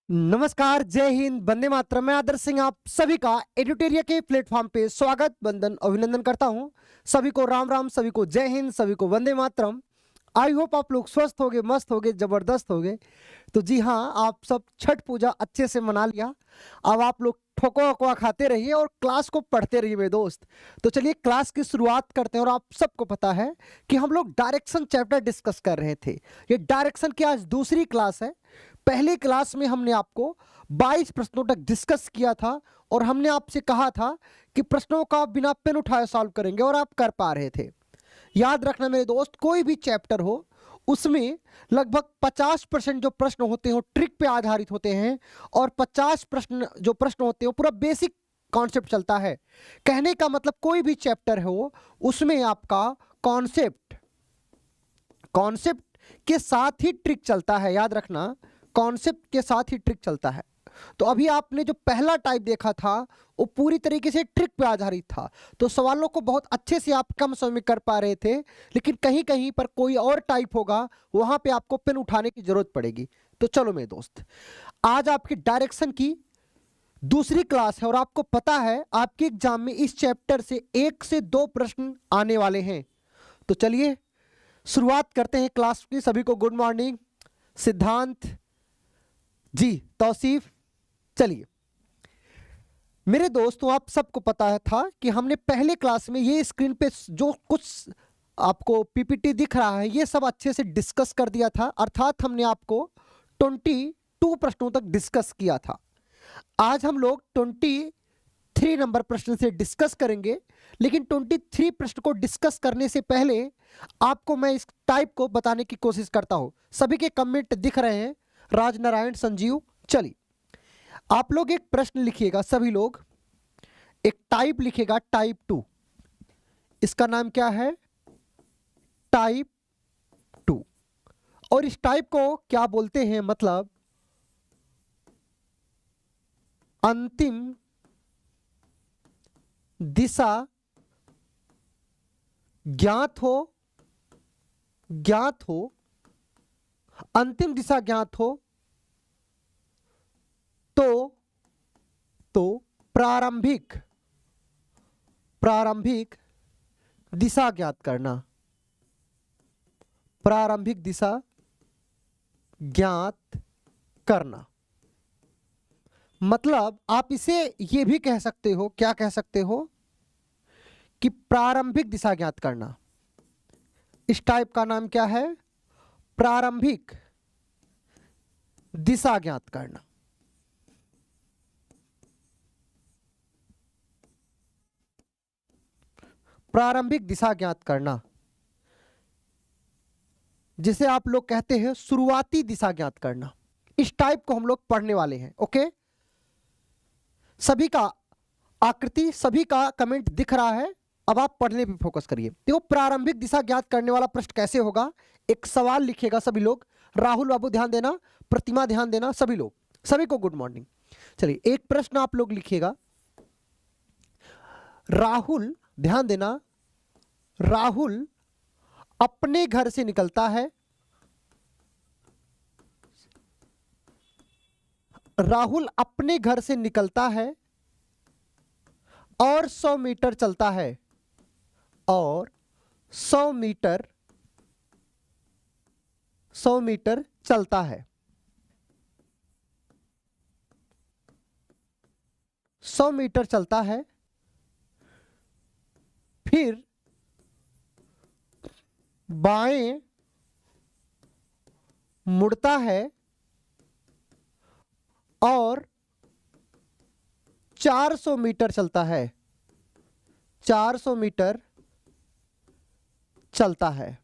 नमस्कार, जय हिंद, वंदे मातरम। मैं आदर्श सिंह आप सभी का एडिटोरिया के प्लेटफॉर्म पे स्वागत, वंदन, अभिनंदन करता हूं। सभी को राम राम, सभी को जय हिंद, सभी को वंदे मातरम। आई होप आप लोग स्वस्थ होगे, मस्त होगे, जबरदस्त होगे। तो जी हाँ, आप सब छठ पूजा अच्छे से मना लिया। अब आप लोग ठोको अकवा खाते रहिए और क्लास को पढ़ते रहिए मेरे दोस्त। तो चलिए क्लास की शुरुआत करते हैं। और आप सबको पता है कि हम लोग डायरेक्शन चैप्टर डिस्कस कर रहे थे। ये डायरेक्शन की आज दूसरी क्लास है। पहली क्लास में हमने आपको 22 प्रश्नों तक डिस्कस किया था और हमने आपसे कहा था कि प्रश्नों का आप बिना पेन उठाए सॉल्व करेंगे और आप कर पा रहे थे। याद रखना मेरे दोस्त, कोई भी चैप्टर हो उसमें लगभग 50% जो प्रश्न होते हैं वो ट्रिक पे आधारित होते हैं और 50% जो प्रश्न होते हैं वो पूरा बेसिक कॉन्सेप्ट चलता है। कहने का मतलब कोई भी चैप्टर हो उसमें आपका कॉन्सेप्ट कॉन्सेप्ट के साथ ही ट्रिक चलता है। याद रखना, कॉन्सेप्ट के साथ ही ट्रिक चलता है। तो अभी आपने जो पहला टाइप देखा था वो पूरी तरीके से ट्रिक पे आधारित था। तो सवालों को बहुत अच्छे से आप कम समय में कर पा रहे थे, लेकिन कहीं कहीं पर कोई और टाइप होगा, वहां पे आपको पेन उठाने की जरूरत पड़ेगी। तो चलो मेरे दोस्त, आज आपकी डायरेक्शन की दूसरी क्लास है और आपको पता है आपके एग्जाम में इस चैप्टर से 1 से 2 प्रश्न आने वाले हैं। तो चलिए शुरुआत करते हैं क्लास की। सभी को गुड मॉर्निंग। सिद्धांत जी, तौसीफ। चलिए मेरे दोस्तों, आप सबको पता है था कि हमने पहले क्लास में ये स्क्रीन पे जो कुछ आपको पीपीटी दिख रहा है ये सब अच्छे से डिस्कस कर दिया था। अर्थात हमने आपको 22 प्रश्नों तक डिस्कस किया था। आज हम लोग 23 नंबर प्रश्न से डिस्कस करेंगे, लेकिन 23 प्रश्न को डिस्कस करने से पहले आपको मैं इस टाइप को बताने की कोशिश करता हूं। सभी के कमेंट दिख रहे हैं, राजनारायण, संजीव। चलिए आप लोग एक प्रश्न लिखिएगा, सभी लोग एक टाइप लिखेगा, टाइप 2। इसका नाम क्या है? टाइप 2। और इस टाइप को क्या बोलते हैं? मतलब अंतिम दिशा ज्ञात हो, अंतिम दिशा ज्ञात हो तो प्रारंभिक दिशा ज्ञात करना। प्रारंभिक दिशा ज्ञात करना मतलब आप इसे ये भी कह सकते हो, क्या कह सकते हो कि प्रारंभिक दिशा ज्ञात करना। इस टाइप का नाम क्या है? प्रारंभिक दिशा ज्ञात करना। प्रारंभिक दिशा ज्ञात करना जिसे आप लोग कहते हैं शुरुआती दिशा ज्ञात करना। इस टाइप को हम लोग पढ़ने वाले हैं। ओके, सभी का आकृति, सभी का कमेंट दिख रहा है। अब आप पढ़ने पे फोकस करिए। तो प्रारंभिक दिशा ज्ञात करने वाला प्रश्न कैसे होगा? एक सवाल लिखिएगा सभी लोग। राहुल बाबू ध्यान देना, प्रतिमा ध्यान देना, सभी लोग, सभी को गुड मॉर्निंग। चलिए एक प्रश्न आप लोग लिखिएगा। राहुल, ध्यान देना, राहुल अपने घर से निकलता है। राहुल अपने घर से निकलता है और 100 मीटर चलता है, और 100 मीटर चलता है। 100 मीटर चलता है, फिर बाएं मुड़ता है और 400 मीटर चलता है। 400 मीटर चलता है।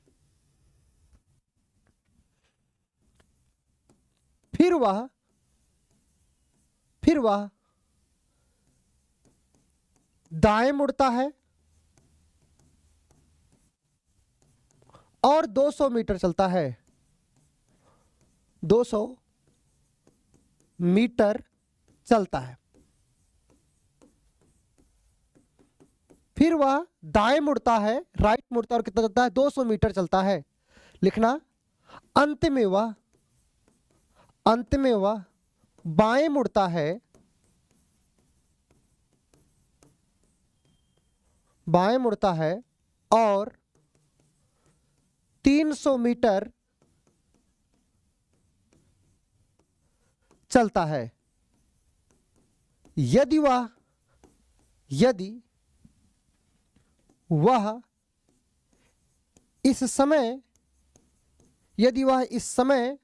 फिर वह दाएं मुड़ता है और 200 मीटर चलता है। 200 मीटर चलता है। फिर वह दाएं मुड़ता है, राइट मुड़ता है और कितना चलता है? 200 मीटर चलता है। लिखना, अंत में वह बाएं मुड़ता है, बाएं मुड़ता है और 300 मीटर चलता है, यदि वह इस समय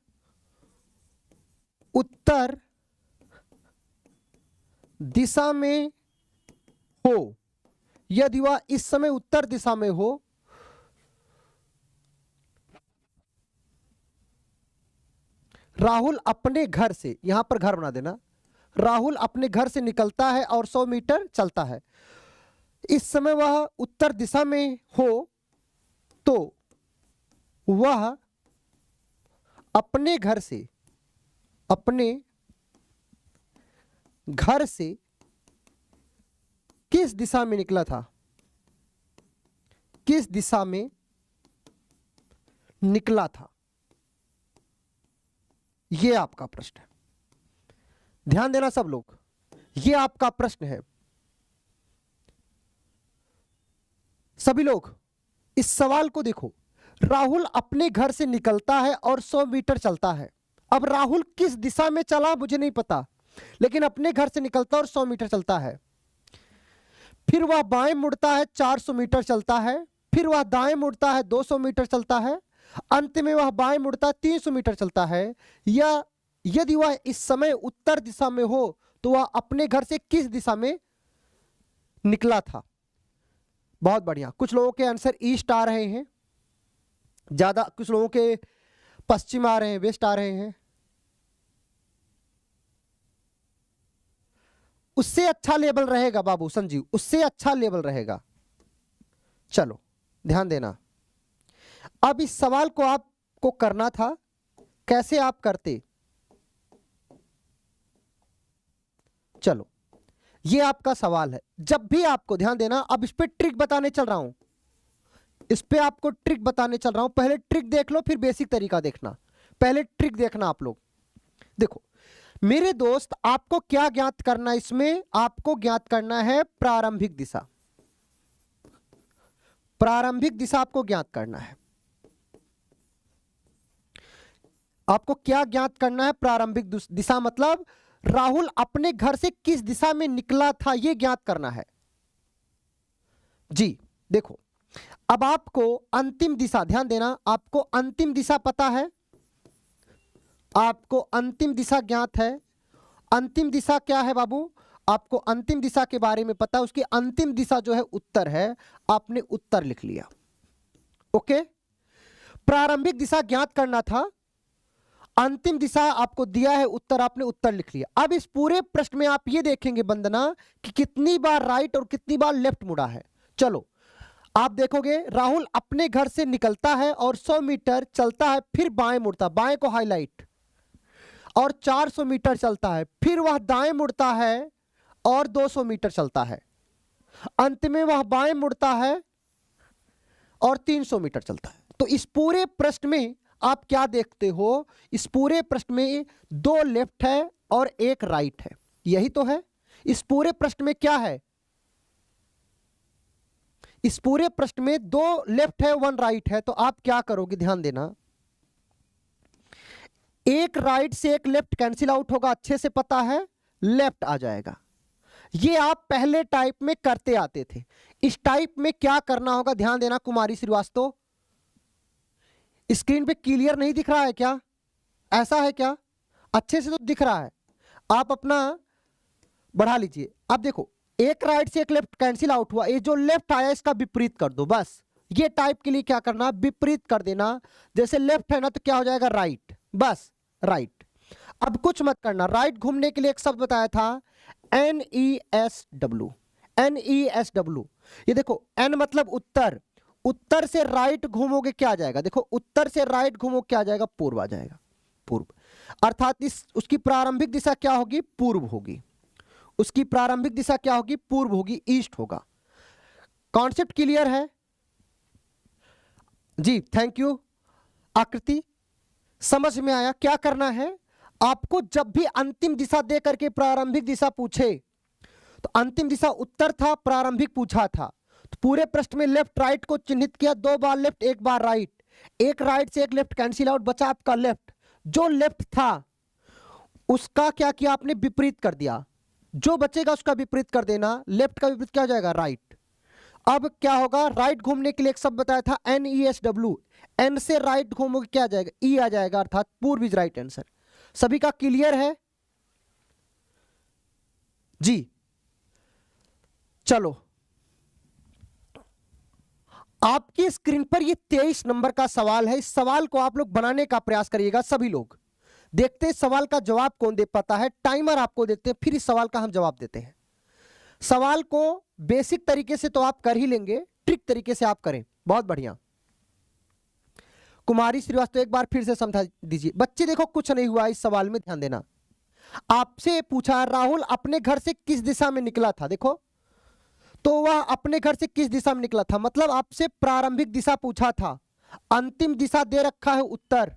उत्तर दिशा में हो, यदि वह इस समय उत्तर दिशा में हो, राहुल अपने घर से, यहां पर घर बना देना, राहुल अपने घर से निकलता है और 100 मीटर चलता है, इस समय वह उत्तर दिशा में हो तो वह अपने घर से किस दिशा में निकला था, किस दिशा में निकला था, यह आपका प्रश्न है। ध्यान देना सब लोग, यह आपका प्रश्न है। सभी लोग इस सवाल को देखो, राहुल अपने घर से निकलता है और 100 मीटर चलता है। अब राहुल किस दिशा में चला मुझे नहीं पता, लेकिन अपने घर से निकलता है और 100 मीटर चलता है, फिर वह बाएं मुड़ता है, 400 मीटर चलता है, फिर वह दाएं मुड़ता है, 200 मीटर चलता है, अंत में वह बाएं मुड़ता है, 300 मीटर चलता है। या यदि वह इस समय उत्तर दिशा में हो तो वह अपने घर से किस दिशा में निकला था। बहुत बढ़िया, कुछ लोगों के आंसर ईस्ट आ रहे हैं ज्यादा, कुछ लोगों के पश्चिम आ रहे हैं, वेस्ट आ रहे हैं। उससे अच्छा लेवल रहेगा बाबू संजीव, उससे अच्छा लेवल रहेगा। चलो ध्यान देना, अब इस सवाल को आपको करना था, कैसे आप करते, चलो ये आपका सवाल है। जब भी आपको, ध्यान देना, अब इस पे ट्रिक बताने चल रहा हूं, इस पे आपको ट्रिक बताने चल रहा हूं। पहले ट्रिक देख लो फिर बेसिक तरीका देखना, पहले ट्रिक देखना आप लोग। देखो मेरे दोस्त, आपको क्या ज्ञात करना है इसमें, आपको ज्ञात करना है प्रारंभिक दिशा, प्रारंभिक दिशा आपको ज्ञात करना है। आपको क्या ज्ञात करना है, प्रारंभिक दिशा, मतलब राहुल अपने घर से किस दिशा में निकला था यह ज्ञात करना है जी। देखो अब आपको अंतिम दिशा, ध्यान देना, आपको अंतिम दिशा पता है, आपको अंतिम दिशा ज्ञात है। अंतिम दिशा क्या है बाबू, आपको अंतिम दिशा के बारे में पता है, उसकी अंतिम दिशा जो है उत्तर है, आपने उत्तर लिख लिया। ओके, प्रारंभिक दिशा ज्ञात करना था, अंतिम दिशा आपको दिया है उत्तर, आपने उत्तर लिख लिया। अब इस पूरे प्रश्न में आप ये देखेंगे वंदना कि कितनी बार राइट और कितनी बार लेफ्ट मुड़ा है। चलो आप देखोगे, राहुल अपने घर से निकलता है और 100 मीटर चलता है, फिर बाएं मुड़ता, बाएं को हाईलाइट, और 400 मीटर चलता है, फिर वह दाएं मुड़ता है और 200 मीटर चलता है, अंत में वह बाएं मुड़ता है और 300 मीटर चलता है। तो इस पूरे प्रश्न में आप क्या देखते हो, इस पूरे प्रश्न में 2 लेफ्ट है और 1 राइट है, यही तो है। इस पूरे प्रश्न में क्या है, इस पूरे प्रश्न में 2 लेफ्ट है 1 राइट है। तो आप क्या करोगे, ध्यान देना, 1 राइट से 1 लेफ्ट कैंसिल आउट होगा, अच्छे से पता है, लेफ्ट आ जाएगा। ये आप पहले टाइप में करते आते थे। इस टाइप में क्या करना होगा, ध्यान देना कुमारी श्रीवास्तव, स्क्रीन पे क्लियर नहीं दिख रहा है क्या, ऐसा है क्या, अच्छे से तो दिख रहा है, आप अपना बढ़ा लीजिए। अब देखो 1 राइट से 1 लेफ्ट कैंसिल आउट हुआ, ये जो लेफ्ट आया इसका विपरीत कर दो, बस। ये टाइप के लिए क्या करना, विपरीत कर देना, जैसे लेफ्ट है ना तो क्या हो जाएगा, राइट, बस राइट। अब कुछ मत करना, राइट घूमने के लिए एक शब्द बताया था, NESW, NESW। ये देखो N मतलब उत्तर, उत्तर से राइट घूमोगे क्या आ जाएगा, देखो उत्तर से राइट घूमो क्या आ जाएगा, पूर्व आ जाएगा, पूर्व। अर्थात उसकी प्रारंभिक दिशा क्या होगी, पूर्व होगी, उसकी प्रारंभिक दिशा क्या होगी, पूर्व होगी, ईस्ट होगा। कॉन्सेप्ट क्लियर है जी, थैंक यू आकृति, समझ में आया क्या करना है। आपको जब भी अंतिम दिशा दे करके प्रारंभिक दिशा पूछे, तो अंतिम दिशा उत्तर था, प्रारंभिक पूछा था, तो पूरे प्रश्न में लेफ्ट राइट को चिन्हित किया, 2 बार लेफ्ट 1 बार राइट, एक राइट से एक लेफ्ट कैंसिल आउट, बचा आपका लेफ्ट। जो लेफ्ट था उसका क्या किया आपने, विपरीत कर दिया, जो बचेगा उसका विपरीत कर देना, लेफ्ट का विपरीत क्या हो जाएगा, राइट। अब क्या होगा, राइट घूमने के लिए एक शब्द बताया था NESW, एन से राइट घूमोगे क्या आ जाएगा, ई आ जाएगा, अर्थात पूर्व इज राइट आंसर। सभी का क्लियर है जी? चलो, आपकी स्क्रीन पर ये 23 नंबर का सवाल है। इस सवाल को आप लोग बनाने का प्रयास करिएगा सभी लोग। देखते हैं सवाल का जवाब कौन दे पाता है। टाइमर आपको देते हैं, फिर इस सवाल का हम जवाब देते हैं। सवाल को बेसिक तरीके से तो आप कर ही लेंगे, ट्रिक तरीके से आप करें, बहुत बढ़िया। कुमारी श्रीवास्तव एक बार फिर से समझा दीजिए। बच्चे देखो कुछ नहीं हुआ, इस सवाल में ध्यान देना। आपसे पूछा राहुल अपने घर से किस दिशा में निकला था, देखो तो वह अपने घर से किस दिशा में निकला था, मतलब आपसे प्रारंभिक दिशा पूछा था, अंतिम दिशा दे रखा है उत्तर।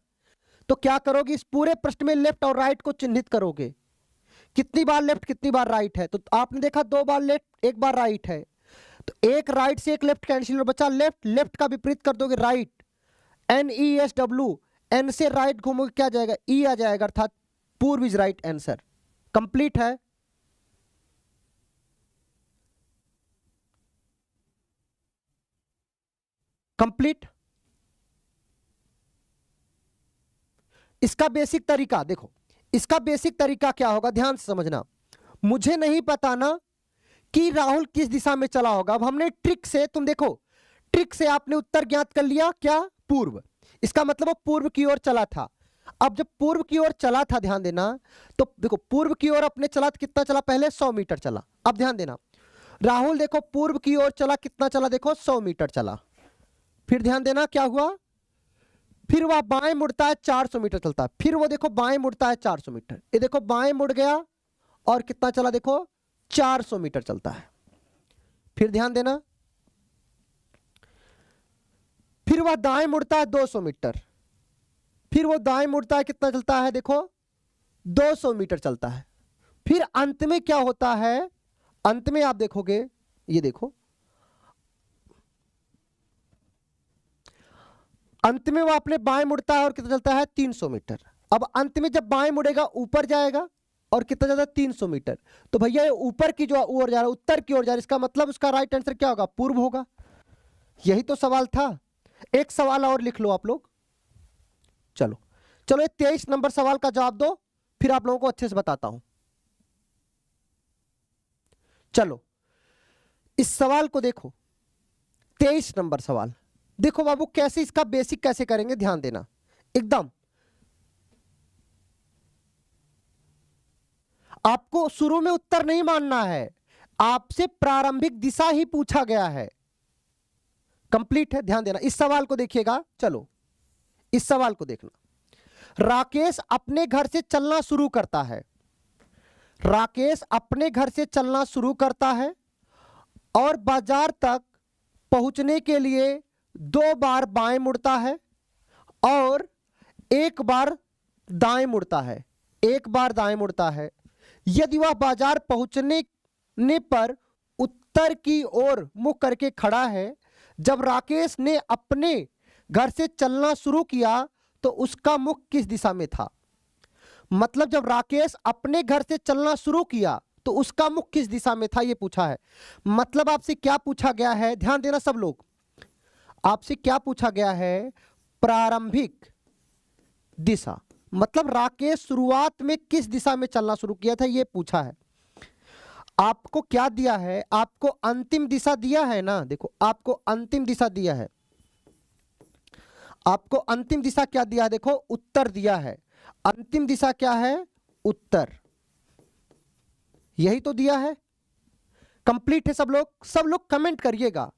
तो क्या करोगे, इस पूरे प्रश्न में लेफ्ट और राइट को चिन्हित करोगे, कितनी बार लेफ्ट कितनी बार राइट है। तो आपने देखा 2 बार लेफ्ट 1 बार राइट है, तो एक राइट से एक लेफ्ट कैंसिल बचा लेफ्ट, लेफ्ट का विपरीत कर दोगे राइट, NESW, एन से राइट घूमोगे क्या जाएगा, ई आ जाएगा, अर्थात पूर्व इज राइट आंसर। कंप्लीट है? कंप्लीट। इसका बेसिक तरीका देखो, इसका बेसिक तरीका क्या होगा, ध्यान से समझना। मुझे नहीं पता ना कि राहुल किस दिशा में चला होगा, अब हमने ट्रिक से, तुम देखो ट्रिक से आपने उत्तर ज्ञात कर लिया, क्या, पूर्व, इसका मतलब वो पूर्व की ओर चला था। अब जब पूर्व की ओर चला था, ध्यान देना, तो देखो पूर्व की ओर अपने चला, कितना चला, पहले 100 मीटर चला। अब ध्यान देना, राहुल देखो पूर्व की ओर चला, कितना चला, देखो 100 मीटर चला। फिर ध्यान देना क्या हुआ, फिर वह बाएं मुड़ता है 400 मीटर चलता है, फिर वो देखो बाएं मुड़ता है 400 मीटर, ये देखो बाएं मुड़ गया और कितना चला, देखो 400 मीटर चलता है। फिर ध्यान देना, फिर वह दाएं मुड़ता है 200 मीटर, फिर वो दाएं मुड़ता है, कितना चलता है, देखो 200 मीटर चलता है। फिर अंत में क्या होता है, अंत में आप देखोगे, ये देखो अंत में वो अपने बाएं मुड़ता है और कितना चलता है, 300 मीटर। अब अंत में जब बाएं मुड़ेगा ऊपर जाएगा और कितना जाता है, 300 मीटर। तो भैया ये ऊपर की जो ओर जा रहा है, उत्तर की ओर जा रहा है, इसका मतलब उसका राइट आंसर क्या होगा, पूर्व होगा। यही तो सवाल था। एक सवाल और लिख लो आप लोग। चलो चलो, ये 23 नंबर सवाल का जवाब दो, फिर आप लोगों को अच्छे से बताता हूं। चलो इस सवाल को देखो, 23 नंबर सवाल देखो बाबू, कैसे इसका बेसिक कैसे करेंगे, ध्यान देना एकदम। आपको शुरू में उत्तर नहीं मानना है, आपसे प्रारंभिक दिशा ही पूछा गया है। कंप्लीट है, ध्यान देना। इस सवाल को देखिएगा, चलो इस सवाल को देखना। राकेश अपने घर से चलना शुरू करता है, राकेश अपने घर से चलना शुरू करता है और बाजार तक पहुंचने के लिए 2 बार बाएं मुड़ता है और 1 बार दाएं मुड़ता है, 1 बार दाएं मुड़ता है। यदि वह बाजार पहुंचने पर उत्तर की ओर मुख करके खड़ा है, जब राकेश ने अपने घर से चलना शुरू किया तो उसका मुख किस दिशा में था। मतलब जब राकेश अपने घर से चलना शुरू किया तो उसका मुख किस दिशा में था, यह पूछा है। मतलब आपसे क्या पूछा गया है, ध्यान देना सब लोग, आपसे क्या पूछा गया है, प्रारंभिक दिशा। मतलब राकेश शुरुआत में किस दिशा में चलना शुरू किया था, यह पूछा है। आपको क्या दिया है, आपको अंतिम दिशा दिया है ना, देखो आपको अंतिम दिशा दिया है, आपको अंतिम दिशा क्या दिया है, देखो उत्तर दिया है। अंतिम दिशा क्या है, उत्तर, यही तो दिया है। कंप्लीट है सब लोग कमेंट करिएगा।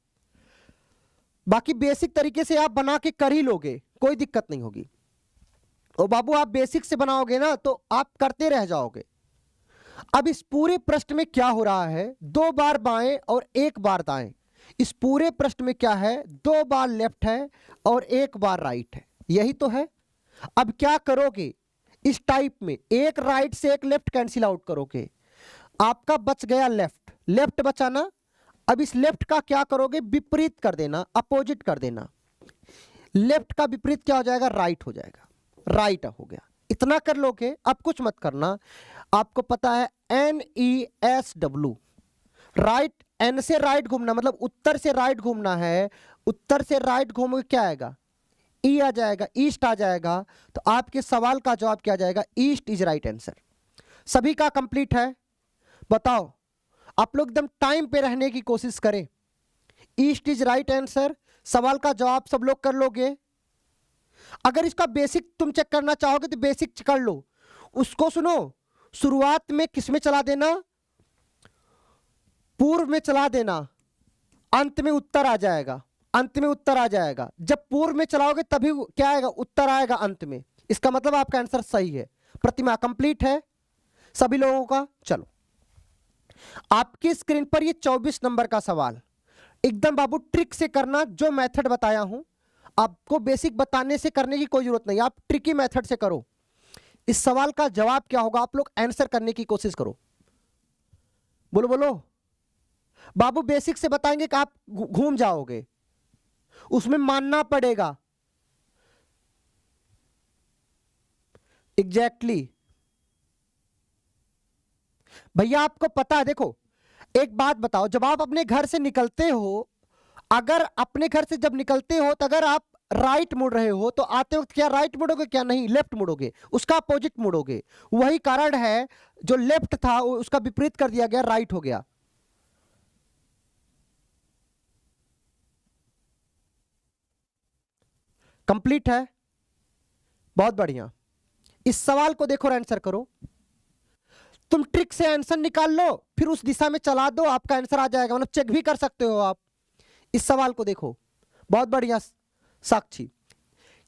बाकी बेसिक तरीके से आप बना के कर ही लोगे, कोई दिक्कत नहीं होगी। और बाबू आप बेसिक से बनाओगे ना तो आप करते रह जाओगे। अब इस पूरे प्रश्न में क्या हो रहा है, 2 बार बाएं और 1 बार दाएं। इस पूरे प्रश्न में क्या है, 2 बार लेफ्ट है और 1 बार राइट है, यही तो है। अब क्या करोगे, इस टाइप में एक राइट से एक लेफ्ट कैंसिल आउट करोगे, आपका बच गया लेफ्ट, लेफ्ट बचा ना। अब इस लेफ्ट का क्या करोगे, विपरीत कर देना, अपोजिट कर देना। लेफ्ट का विपरीत क्या हो जाएगा, राइट हो जाएगा, राइट हो गया। इतना कर लोगे, अब कुछ मत करना। आपको पता है NESW, राइट, एन से राइट घूमना मतलब उत्तर से राइट घूमना है, उत्तर से राइट घूमोगे क्या आएगा, ई आ जाएगा, ईस्ट आ जाएगा। तो आपके सवाल का जवाब क्या आ जाएगा, ईस्ट इज राइट आंसर। सभी का कंप्लीट है, बताओ। आप लोग एकदम टाइम पे रहने की कोशिश करें। ईस्ट इज राइट आंसर, सवाल का जवाब सब लोग कर लोगे। अगर इसका बेसिक तुम चेक करना चाहोगे तो बेसिक कर लो। उसको सुनो, शुरुआत में किस में चला देना, पूर्व में चला देना, अंत में उत्तर आ जाएगा, अंत में उत्तर आ जाएगा। जब पूर्व में चलाओगे तभी क्या आएगा, उत्तर आएगा अंत में। इसका मतलब आपका आंसर सही है। प्रतिमा कंप्लीट है सभी लोगों का। चलो आपकी स्क्रीन पर ये 24 नंबर का सवाल, एकदम बाबू ट्रिक से करना। जो मेथड बताया हूं आपको बेसिक बताने से करने की कोई जरूरत नहीं, आप ट्रिकी मेथड से करो। इस सवाल का जवाब क्या होगा, आप लोग आंसर करने की कोशिश करो। बोलो बोलो बाबू, बेसिक से बताएंगे कि आप घूम जाओगे, उसमें मानना पड़ेगा। एग्जैक्टली भैया, आपको पता है, देखो एक बात बताओ, जब आप अपने घर से निकलते हो, अगर अपने घर से जब निकलते हो तो अगर आप राइट मुड़ रहे हो तो आते वक्त क्या राइट मुड़ोगे, क्या नहीं, लेफ्ट मुड़ोगे, उसका अपोजिट मुड़ोगे। वही कारण है, जो लेफ्ट था उसका विपरीत कर दिया गया, राइट हो गया। कंप्लीट है, बहुत बढ़िया। इस सवाल को देखो और आंसर करो। तुम ट्रिक से आंसर निकाल लो, फिर उस दिशा में चला दो, आपका आंसर आ जाएगा, मतलब चेक भी कर सकते हो आप। इस सवाल को देखो, बहुत बढ़िया। साक्षी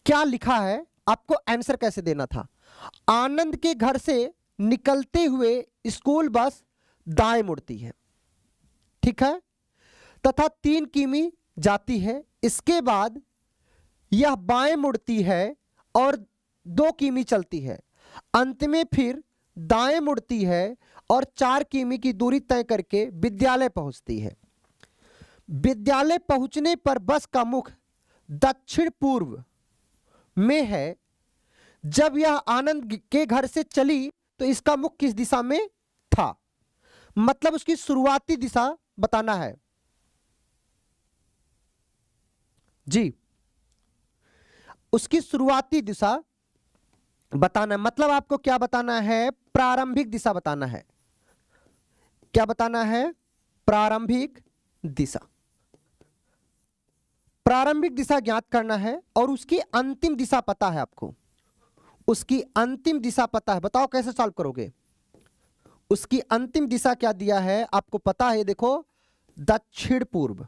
क्या लिखा है, आपको आंसर कैसे देना था। आनंद के घर से निकलते हुए स्कूल बस दाएं मुड़ती है, ठीक है, तथा 3 किमी जाती है। इसके बाद यह बाएं मुड़ती है और 2 किमी चलती है। अंत में फिर दाएं मुड़ती है और 4 किमी की दूरी तय करके विद्यालय पहुंचती है। विद्यालय पहुंचने पर बस का मुख दक्षिण पूर्व में है। जब यह आनंद के घर से चली तो इसका मुख किस दिशा में था, मतलब उसकी शुरुआती दिशा बताना है जी, उसकी शुरुआती दिशा बताना है। मतलब आपको क्या बताना है, प्रारंभिक दिशा बताना है। क्या बताना है, प्रारंभिक दिशा। प्रारंभिक दिशा ज्ञात करना है और उसकी अंतिम दिशा पता है आपको, उसकी अंतिम दिशा पता है। बताओ कैसे सॉल्व करोगे। उसकी अंतिम दिशा क्या दिया है आपको पता है, देखो दक्षिण पूर्व,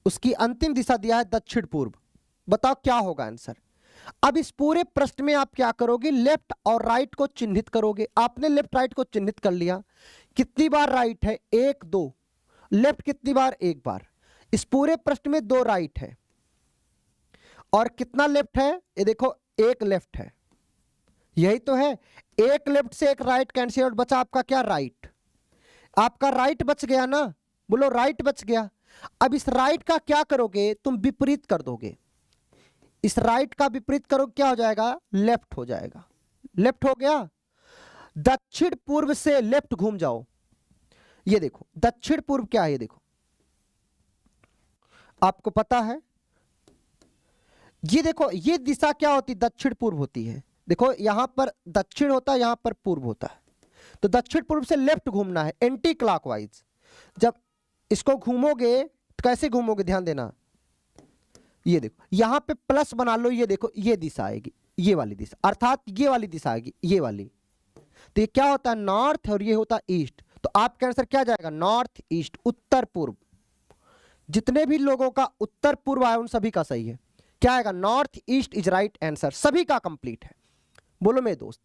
उसकी अंतिम दिशा दिया है दक्षिण पूर्व। बताओ क्या होगा आंसर। अब इस पूरे प्रश्न में आप क्या करोगे, लेफ्ट और राइट को चिन्हित करोगे। आपने लेफ्ट राइट को चिन्हित कर लिया। कितनी बार राइट है, 1 2, लेफ्ट कितनी बार, 1 बार। इस पूरे प्रश्न में 2 राइट है और कितना लेफ्ट है, ये देखो 1 लेफ्ट है, यही तो है। 1 लेफ्ट से 1 राइट कैंसिल आउट, बचा आपका क्या, राइट। आपका राइट बच गया ना, बोलो राइट बच गया। अब इस राइट का क्या करोगे, तुम विपरीत कर दोगे। इस राइट का विपरीत करो, क्या हो जाएगा, लेफ्ट हो जाएगा। लेफ्ट हो गया। दक्षिण पूर्व से लेफ्ट घूम जाओ। ये देखो दक्षिण पूर्व क्या है, ये देखो आपको पता है। ये देखो ये दिशा क्या होती, दक्षिण पूर्व होती है। देखो यहां पर दक्षिण होता है, यहां पर पूर्व होता है। तो दक्षिण पूर्व से लेफ्ट घूमना है, एंटी क्लॉकवाइज। जब इसको घूमोगे तो कैसे घूमोगे, ध्यान देना। ये देखो यहां पे प्लस बना लो, ये देखो ये दिशा आएगी, ये वाली दिशा, अर्थात ये वाली दिशा आएगी, ये वाली। तो ये क्या होता है, नॉर्थ, और ये होता है ईस्ट। तो आपका आंसर क्या जाएगा, नॉर्थ ईस्ट, उत्तर पूर्व। जितने भी लोगों का उत्तर पूर्व आया उन सभी का सही है। क्या आएगा, north east is right answer. सभी का कंप्लीट है, बोलो मेरे दोस्त,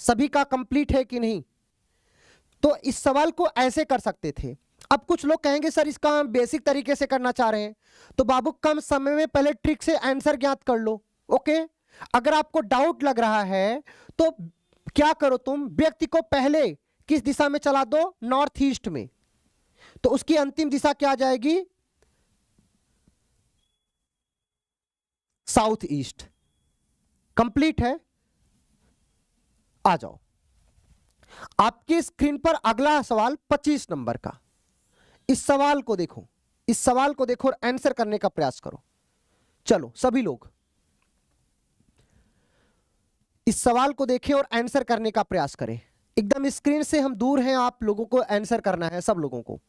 सभी का कंप्लीट है कि नहीं। तो इस सवाल को ऐसे कर सकते थे। अब कुछ लोग कहेंगे सर इसका हम बेसिक तरीके से करना चाह रहे हैं, तो बाबू कम समय में पहले ट्रिक से आंसर ज्ञात कर लो। ओके, अगर आपको डाउट लग रहा है तो क्या करो, तुम व्यक्ति को पहले किस दिशा में चला दो, नॉर्थ ईस्ट में, तो उसकी अंतिम दिशा क्या आ जाएगी, साउथ ईस्ट। कंप्लीट है। आ जाओ, आपके स्क्रीन पर अगला सवाल 25 नंबर का। इस सवाल को देखो, इस सवाल को देखो और आंसर करने का प्रयास करो। चलो सभी लोग इस सवाल को देखें और आंसर करने का प्रयास करें। एकदम स्क्रीन से हम दूर हैं, आप लोगों को आंसर करना है, सब लोगों को।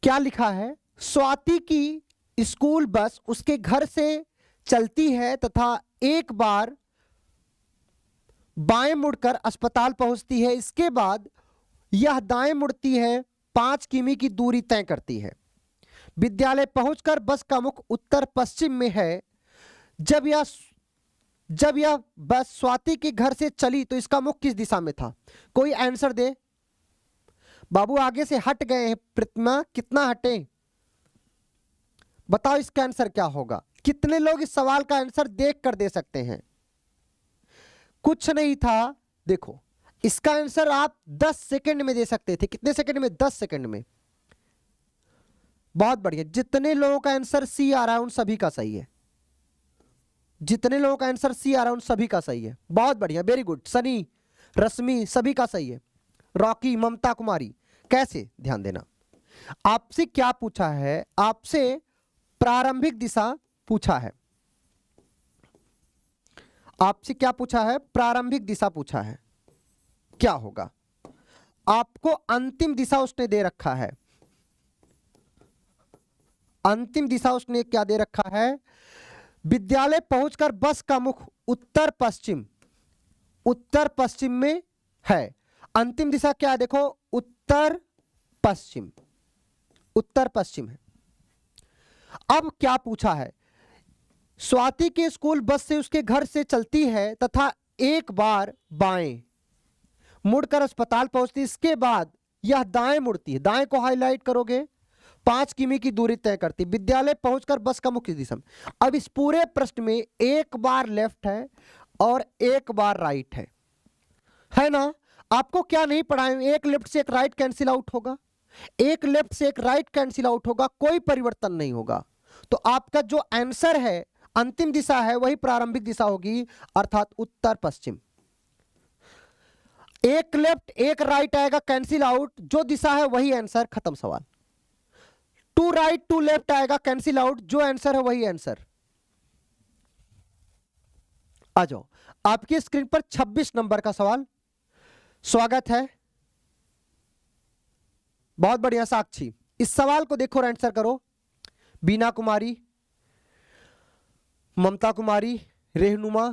क्या लिखा है, स्वाति की स्कूल बस उसके घर से चलती है तथा एक बार बाएं मुड़कर अस्पताल पहुंचती है, इसके बाद यह दाएं मुड़ती है, 5 किमी की दूरी तय करती है। विद्यालय पहुंचकर बस का मुख उत्तर पश्चिम में है। जब यह बस स्वाति के घर से चली तो इसका मुख किस दिशा में था? कोई आंसर दे। बाबू आगे से हट गए हैं, प्रतिमा कितना हटे, बताओ इसका आंसर क्या होगा। कितने लोग इस सवाल का आंसर देख कर दे सकते हैं? कुछ नहीं था। देखो इसका आंसर आप 10 सेकंड में दे सकते थे। कितने सेकंड में? 10 सेकंड में। बहुत बढ़िया। जितने लोगों का आंसर सी आ रहा है उन सभी का सही है। जितने लोगों का आंसर सी आ रहा है उन सभी का सही है। बहुत बढ़िया, वेरी गुड। सनी, रश्मि, सभी का सही है। रॉकी, ममता कुमारी, कैसे? ध्यान देना। आपसे क्या पूछा है? आपसे प्रारंभिक दिशा पूछा है। आपसे क्या पूछा है? प्रारंभिक दिशा पूछा है। क्या होगा? आपको अंतिम दिशा उसने दे रखा है। अंतिम दिशा उसने क्या दे रखा है? विद्यालय पहुंचकर बस का मुख उत्तर पश्चिम, उत्तर पश्चिम में है। अंतिम दिशा क्या है? देखो उत्तर पश्चिम, उत्तर पश्चिम है। अब क्या पूछा है? स्वाति के स्कूल बस से उसके घर से चलती है तथा एक बार बाएं मुड़कर अस्पताल पहुंचती, इसके बाद यह दाएं मुड़ती है। दाएं को हाईलाइट करोगे, 5 किमी की दूरी तय करती। विद्यालय पहुंचकर बस का मुख्य दिशा में। अब इस पूरे प्रश्न में एक बार लेफ्ट है और एक बार राइट है ना? आपको क्या नहीं पढ़ाए? एक लेफ्ट से एक राइट कैंसिल आउट होगा, एक लेफ्ट से एक राइट कैंसिल आउट होगा, कोई परिवर्तन नहीं होगा। तो आपका जो आंसर है, अंतिम दिशा है, वही प्रारंभिक दिशा होगी, अर्थात उत्तर पश्चिम। एक लेफ्ट एक राइट आएगा, कैंसिल आउट, जो दिशा है वही आंसर, खत्म सवाल। 2 राइट 2 लेफ्ट आएगा, कैंसिल आउट, जो आंसर है वही आंसर। आ जाओ, आपकी स्क्रीन पर 26 नंबर का सवाल। स्वागत है। बहुत बढ़िया साक्षी, इस सवाल को देखो और आंसर करो। बीना कुमारी, ममता कुमारी, रेहनुमा,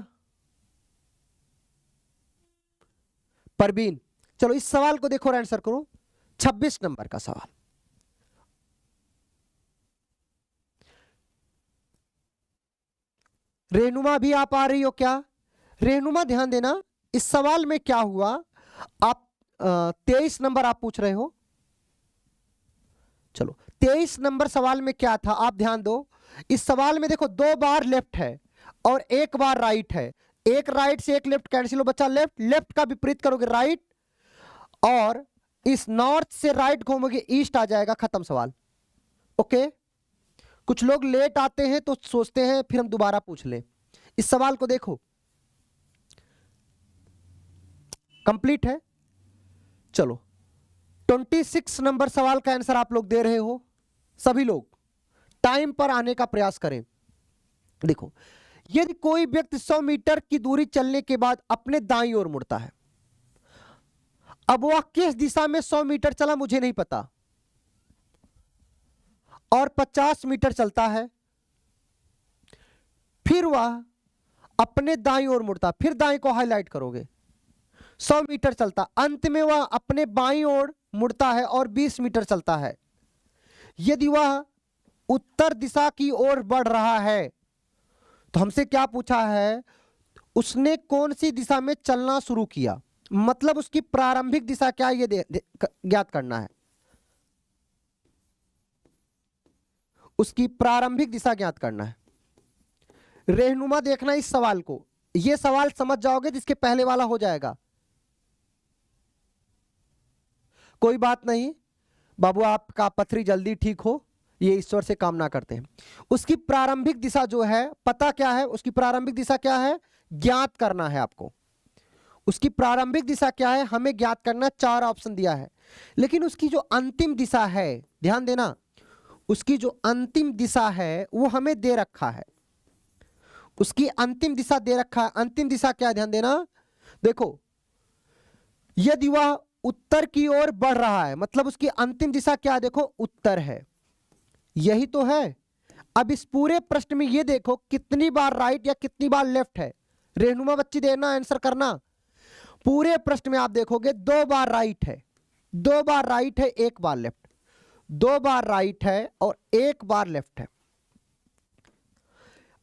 परवीन, चलो इस सवाल को देखो और आंसर करो। 26 नंबर का सवाल। रेहनुमा भी आप आ रही हो क्या? रेहनुमा ध्यान देना, इस सवाल में क्या हुआ, आप 23 नंबर आप पूछ रहे हो। चलो 23 नंबर सवाल में क्या था, आप ध्यान दो। इस सवाल में देखो 2 बार लेफ्ट है और एक बार राइट है। एक राइट से एक लेफ्ट कैंसिल हो बच्चा, लेफ्ट लेफ्ट का विपरीत करोगे राइट, और इस नॉर्थ से राइट घूमोगे ईस्ट आ जाएगा, खत्म सवाल। ओके, कुछ लोग लेट आते हैं तो सोचते हैं फिर हम दोबारा पूछ लें। इस सवाल को देखो, कंप्लीट है। चलो 26 नंबर सवाल का आंसर आप लोग दे रहे हो। सभी लोग टाइम पर आने का प्रयास करें। देखो, यदि कोई व्यक्ति 100 मीटर की दूरी चलने के बाद अपने दाईं ओर मुड़ता है, अब वह किस दिशा में 100 मीटर चला मुझे नहीं पता, और 50 मीटर चलता है, फिर वह अपने दाईं ओर मुड़ता, फिर दाईं को हाईलाइट करोगे, 100 मीटर चलता, अंत में वह अपने बाईं ओर मुड़ता है और 20 मीटर चलता है। यदि वह उत्तर दिशा की ओर बढ़ रहा है तो हमसे क्या पूछा है, उसने कौन सी दिशा में चलना शुरू किया, मतलब उसकी प्रारंभिक दिशा क्या है ये ज्ञात करना है। उसकी प्रारंभिक दिशा ज्ञात करना है। रहनुमा देखना इस सवाल को, ये सवाल समझ जाओगे जिसके पहले वाला हो जाएगा। कोई बात नहीं बाबू, आपका पथरी जल्दी ठीक हो, ये ईश्वर से कामना करते हैं। उसकी प्रारंभिक दिशा जो है, पता क्या है उसकी प्रारंभिक दिशा क्या है, ज्ञात करना है आपको। उसकी प्रारंभिक दिशा क्या है हमें ज्ञात करना, 4 ऑप्शन दिया है। लेकिन उसकी जो अंतिम दिशा है, ध्यान देना, उसकी जो अंतिम दिशा है वो हमें दे रखा है। उसकी अंतिम दिशा दे रखा है। अंतिम दिशा क्या है, ध्यान देना। देखो, यदि वह उत्तर की ओर बढ़ रहा है, मतलब उसकी अंतिम दिशा क्या है, देखो उत्तर है, यही तो है। अब इस पूरे प्रश्न में ये देखो कितनी बार राइट या कितनी बार लेफ्ट है। रहनुमा बच्ची देना, आंसर करना। पूरे प्रश्न में आप देखोगे 2 बार राइट है, 2 बार राइट है, 1 बार लेफ्ट, 2 बार राइट है और 1 बार लेफ्ट है।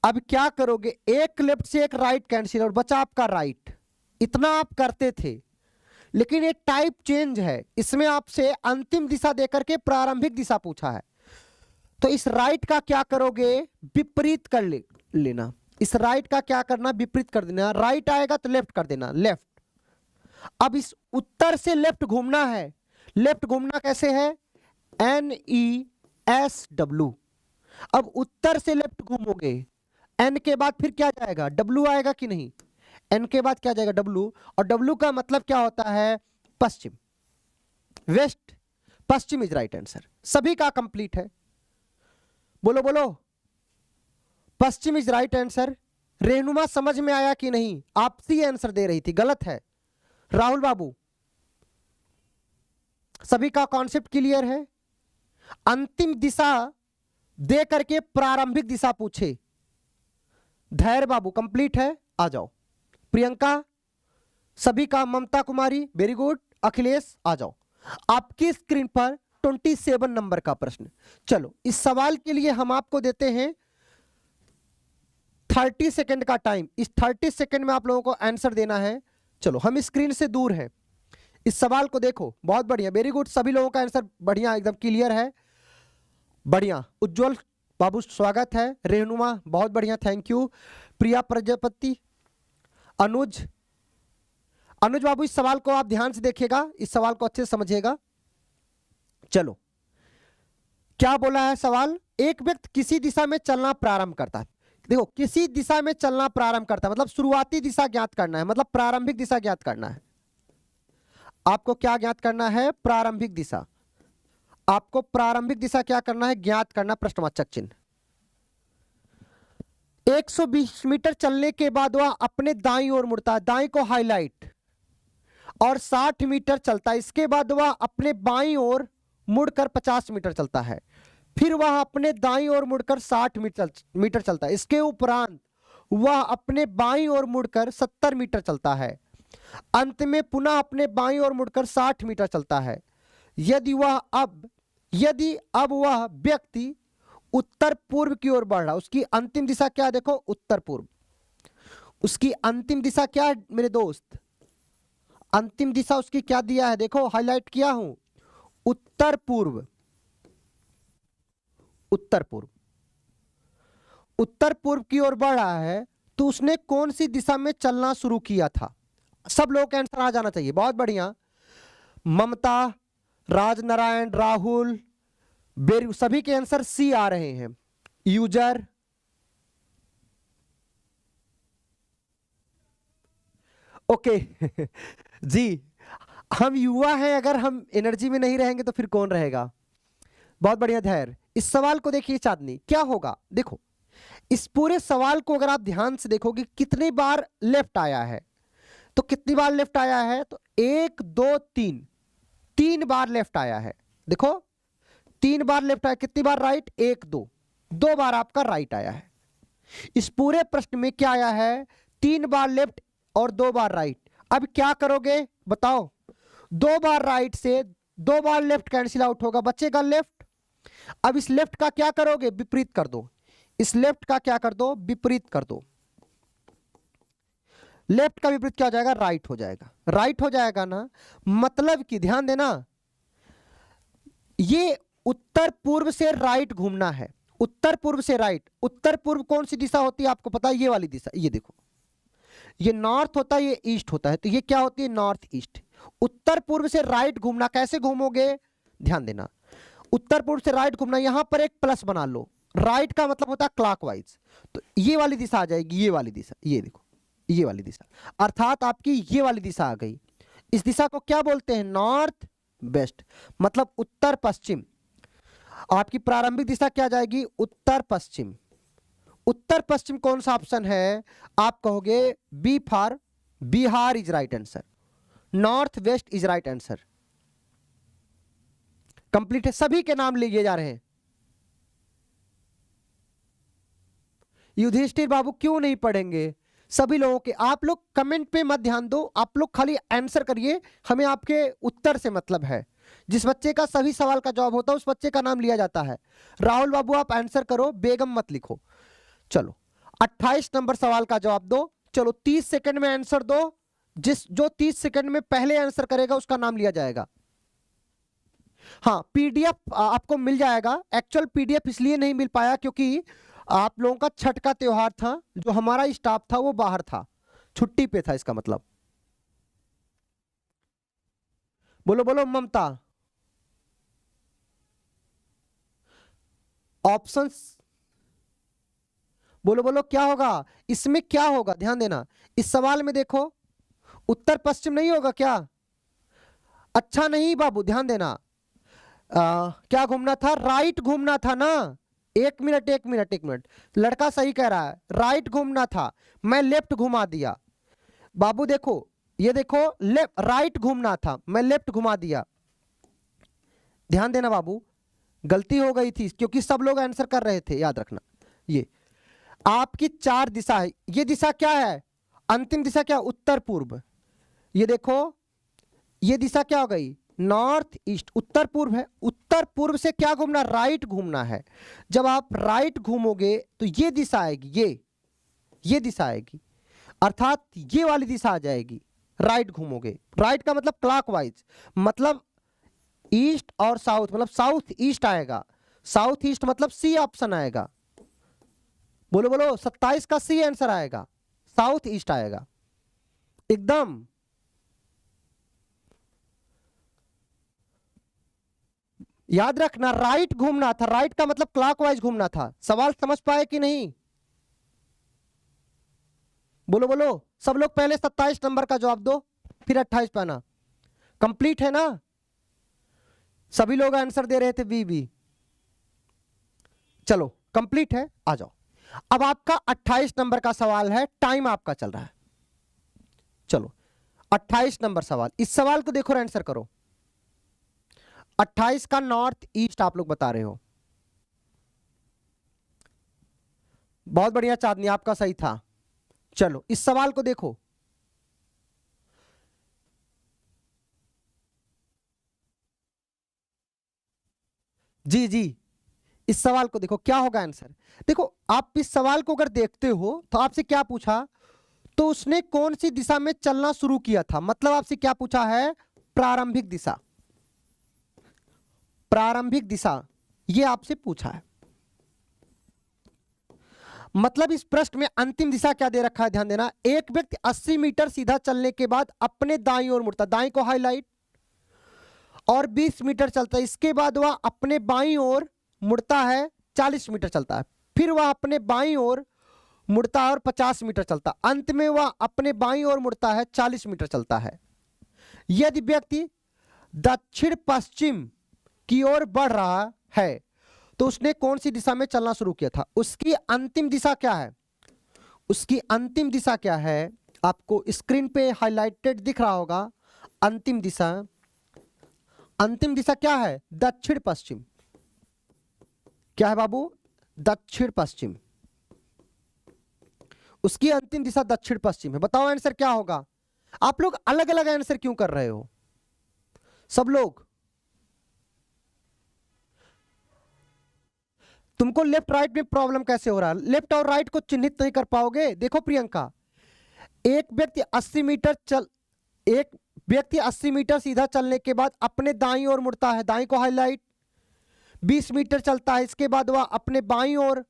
अब क्या करोगे, एक लेफ्ट से एक राइट कैंसिल और बचा आपका राइट। इतना आप करते थे, लेकिन एक टाइप चेंज है, इसमें आपसे अंतिम दिशा देकर के प्रारंभिक दिशा पूछा है। तो इस राइट का क्या करोगे, विपरीत कर लेना। इस राइट का क्या करना, विपरीत कर देना। राइट आएगा तो लेफ्ट कर देना, लेफ्ट। अब इस उत्तर से लेफ्ट घूमना है। लेफ्ट घूमना कैसे है, NESW। अब उत्तर से लेफ्ट घूमोगे, N के बाद फिर क्या जाएगा, W आएगा कि नहीं, N के बाद क्या जाएगा, W। और W का मतलब क्या होता है, पश्चिम, वेस्ट। पश्चिम इज राइट आंसर। सभी का कंप्लीट है, बोलो बोलो, पश्चिम इज राइट आंसर। रहनुमा समझ में आया कि नहीं, आपसी आंसर दे रही थी, गलत है। राहुल बाबू, सभी का कॉन्सेप्ट क्लियर है। अंतिम दिशा दे करके प्रारंभिक दिशा पूछे। धैर्य बाबू कंप्लीट है, आ जाओ। प्रियंका, सभी का, ममता कुमारी वेरी गुड। अखिलेश आ जाओ। आपकी स्क्रीन पर 27 नंबर का प्रश्न। चलो, इस सवाल के लिए हम आपको देते हैं 30 सेकंड का टाइम। इस 30 सेकंड में आप लोगों को आंसर देना है। चलो, हम स्क्रीन से दूर हैं, इस सवाल को देखो। बहुत बढ़िया, वेरी गुड, सभी लोगों का आंसर बढ़िया, एकदम क्लियर है, बढ़िया। उज्जवल बाबू स्वागत है। रहनुमा बहुत बढ़िया, थैंक यू। प्रिया प्रजापति, अनुज बाबू, इस सवाल को आप ध्यान से देखिएगा, इस सवाल को अच्छे से समझिएगा। चलो, क्या बोला है सवाल, एक व्यक्ति किसी दिशा में चलना प्रारंभ करता है। देखो, किसी दिशा में चलना प्रारंभ करता है मतलब शुरुआती दिशा ज्ञात करना है, मतलब प्रारंभिक दिशा ज्ञात करना है। आपको क्या ज्ञात करना है, प्रारंभिक दिशा। आपको प्रारंभिक दिशा क्या करना है, ज्ञात करना, प्रश्नवाचक चिन्ह। 120 मीटर चलने के बाद वह अपने दाईं ओर मुड़ता है, दाईं को हाईलाइट, और 60 मीटर चलता है। इसके बाद वह अपने बाईं ओर मुड़कर 50 मीटर चलता है। फिर वह अपने दाईं ओर मुड़कर 60 मीटर चलता है। इसके उपरांत वह अपने बाईं ओर मुड़कर 70 मीटर चलता है। अंत में पुनः अपने बाईं ओर मुड़कर 60 मीटर चलता है। यदि अब वह व्यक्ति उत्तर पूर्व की ओर बढ़ रहा, उसकी अंतिम दिशा क्या है, देखो उत्तर पूर्व। उसकी अंतिम दिशा क्या है मेरे दोस्त, अंतिम दिशा उसकी क्या दिया है, देखो हाईलाइट किया हूं, उत्तर पूर्व। उत्तर पूर्व, उत्तर पूर्व की ओर बढ़ रहा है, तो उसने कौन सी दिशा में चलना शुरू किया था। सब लोगों का आंसर आ जाना चाहिए, बहुत बढ़िया। ममता, राजनारायण, राहुल, सभी के आंसर सी आ रहे हैं। यूजर, ओके जी, हम युवा हैं, अगर हम एनर्जी में नहीं रहेंगे तो फिर कौन रहेगा। बहुत बढ़िया धैर्य। इस सवाल को देखिए चांदनी, क्या होगा, देखो इस पूरे सवाल को अगर आप ध्यान से देखोगे कितनी बार लेफ्ट आया है, तो कितनी बार लेफ्ट आया है, तो 1 2 3 बार लेफ्ट आया है। देखो 3 बार लेफ्ट आया, कितनी बार राइट, 1 2 बार आपका राइट आया है। इस पूरे प्रश्न में क्या आया है, 3 बार लेफ्ट और 2 बार राइट। अब क्या करोगे बताओ, 2 बार राइट से 2 बार लेफ्ट कैंसिल आउट होगा, बचेगा लेफ्ट। अब इस लेफ्ट का क्या करोगे, विपरीत कर दो। इस लेफ्ट का क्या कर दो, विपरीत कर दो। लेफ्ट का विपरीत क्या हो जाएगा, राइट हो जाएगा। राइट हो जाएगा ना, मतलब कि ध्यान देना, ये उत्तर पूर्व से राइट घूमना है, उत्तर पूर्व से राइट, उत्तर पूर्व कौन सी दिशा होती है आपको पता है? ये वाली दिशा, ये देखो, ये नॉर्थ होता है, ये ईस्ट होता है, तो ये क्या होती है? North east. उत्तर पूर्व से राइट घूमना, कैसे घूमोगे? ध्यान देना, उत्तर पूर्व से राइट घूमना, यहां पर एक प्लस बना लो, राइट का मतलब होता है क्लॉकवाइज, तो ये वाली दिशा आ जाएगी, ये वाली दिशा, ये देखो, ये वाली दिशा, अर्थात आपकी ये वाली दिशा आ गई। इस दिशा को क्या बोलते हैं? नॉर्थ वेस्ट, मतलब उत्तर पश्चिम। आपकी प्रारंभिक दिशा क्या जाएगी? उत्तर पश्चिम। उत्तर पश्चिम कौन सा ऑप्शन है? आप कहोगे B for Bihar is right answer, north west is right answer. Complete है, सभी के नाम लिए जा रहे हैं। युधिष्ठिर बाबू क्यों नहीं पढ़ेंगे? सभी लोगों के, आप लोग कमेंट पे मत ध्यान दो, आप लोग खाली आंसर करिए, हमें आपके उत्तर से मतलब है। जिस बच्चे का सभी सवाल का जवाब होता है उस बच्चे का नाम लिया जाता है। राहुल बाबू आप आंसर करो, बेगम मत लिखो। चलो 28 नंबर सवाल का जवाब दो। चलो 30 सेकंड में आंसर दो, जो 30 सेकंड में पहले आंसर करेगा उसका नाम लिया जाएगा। हाँ, पीडीएफ आपको मिल जाएगा। एक्चुअल पीडीएफ इसलिए नहीं मिल पाया क्योंकि आप लोगों का छठ का त्योहार था, जो हमारा स्टाफ था वो बाहर था, छुट्टी पे था, इसका मतलब। बोलो बोलो ममता। ऑप्शंस बोलो बोलो, क्या होगा इसमें? क्या होगा ध्यान देना, इस सवाल में देखो, उत्तर पश्चिम नहीं होगा क्या? अच्छा नहीं बाबू, ध्यान देना, क्या घूमना था? राइट घूमना था ना। एक मिनट एक मिनट एक मिनट, लड़का सही कह रहा है, राइट घूमना था, मैं लेफ्ट घुमा दिया। बाबू देखो, ये देखो, लेफ्ट राइट घूमना था, मैं लेफ्ट घुमा दिया। ध्यान देना बाबू, गलती हो गई थी क्योंकि सब लोग आंसर कर रहे थे, याद रखना। ये आपकी 4 दिशा है, ये दिशा क्या है? अंतिम दिशा क्या? उत्तर पूर्व। ये देखो, ये दिशा क्या हो गई? North east. उत्तर पूर्व है, उत्तर पूर्व से क्या घूमना? राइट घूमना है। जब आप राइट घूमोगे तो ये दिशा आएगी, ये दिशा आएगी, अर्थात ये वाली दिशा आ जाएगी। राइट घूमोगे, राइट का मतलब क्लॉकवाइज, मतलब ईस्ट और साउथ, मतलब साउथ ईस्ट आएगा। साउथ ईस्ट मतलब सी ऑप्शन आएगा। बोलो बोलो, 27 का सी आंसर आएगा, साउथ ईस्ट आएगा एकदम। याद रखना, राइट घूमना था, राइट का मतलब क्लॉकवाइज घूमना था। सवाल समझ पाए कि नहीं? बोलो बोलो, सब लोग पहले 27 नंबर का जवाब दो, फिर 28 पे आना। कंप्लीट है ना? सभी लोग आंसर दे रहे थे बी। चलो कंप्लीट है, आ जाओ। अब आपका 28 नंबर का सवाल है, टाइम आपका चल रहा है। चलो 28 नंबर सवाल, इस सवाल को देखो और आंसर करो। 28 का नॉर्थ ईस्ट आप लोग बता रहे हो, बहुत बढ़िया चांदनी, आपका सही था। चलो इस सवाल को देखो, जी जी, इस सवाल को देखो, क्या होगा आंसर? देखो, आप इस सवाल को अगर देखते हो तो आपसे क्या पूछा, तो उसने कौन सी दिशा में चलना शुरू किया था, मतलब आपसे क्या पूछा है? प्रारंभिक दिशा, प्रारंभिक दिशा, ये आपसे पूछा है। मतलब इस प्रश्न में अंतिम दिशा क्या दे रखा है, ध्यान देना। एक व्यक्ति 80 मीटर सीधा चलने के बाद अपने दाईं ओर मुड़ता, दाईं को हाईलाइट, और 20 मीटर चलता है, इसके बाद वह अपने बाईं ओर मुड़ता है, 40 मीटर चलता है, फिर वह अपने बाईं ओर मुड़ता है और 50 मीटर चलता है, अंत में वह अपने बाईं ओर मुड़ता है, 40 मीटर चलता है। यदि व्यक्ति दक्षिण पश्चिम की ओर बढ़ रहा है तो उसने कौन सी दिशा में चलना शुरू किया था? उसकी अंतिम दिशा क्या है? उसकी अंतिम दिशा क्या है? आपको स्क्रीन पे हाईलाइटेड दिख रहा होगा। अंतिम दिशा, अंतिम दिशा क्या है? दक्षिण पश्चिम। क्या है बाबू? दक्षिण पश्चिम। उसकी अंतिम दिशा दक्षिण पश्चिम है। बताओ आंसर क्या होगा? आप लोग अलग अलग आंसर क्यों कर रहे हो सब लोग? तुमको लेफ्ट राइट में प्रॉब्लम कैसे हो रहा है? लेफ्ट और राइट को चिन्हित नहीं कर पाओगे? देखो प्रियंका, एक व्यक्ति 80 मीटर सीधा चलने के बाद अपने दाईं ओर मुड़ता है, दाईं को हाईलाइट, 20 मीटर चलता है, इसके बाद वह अपने बाईं ओर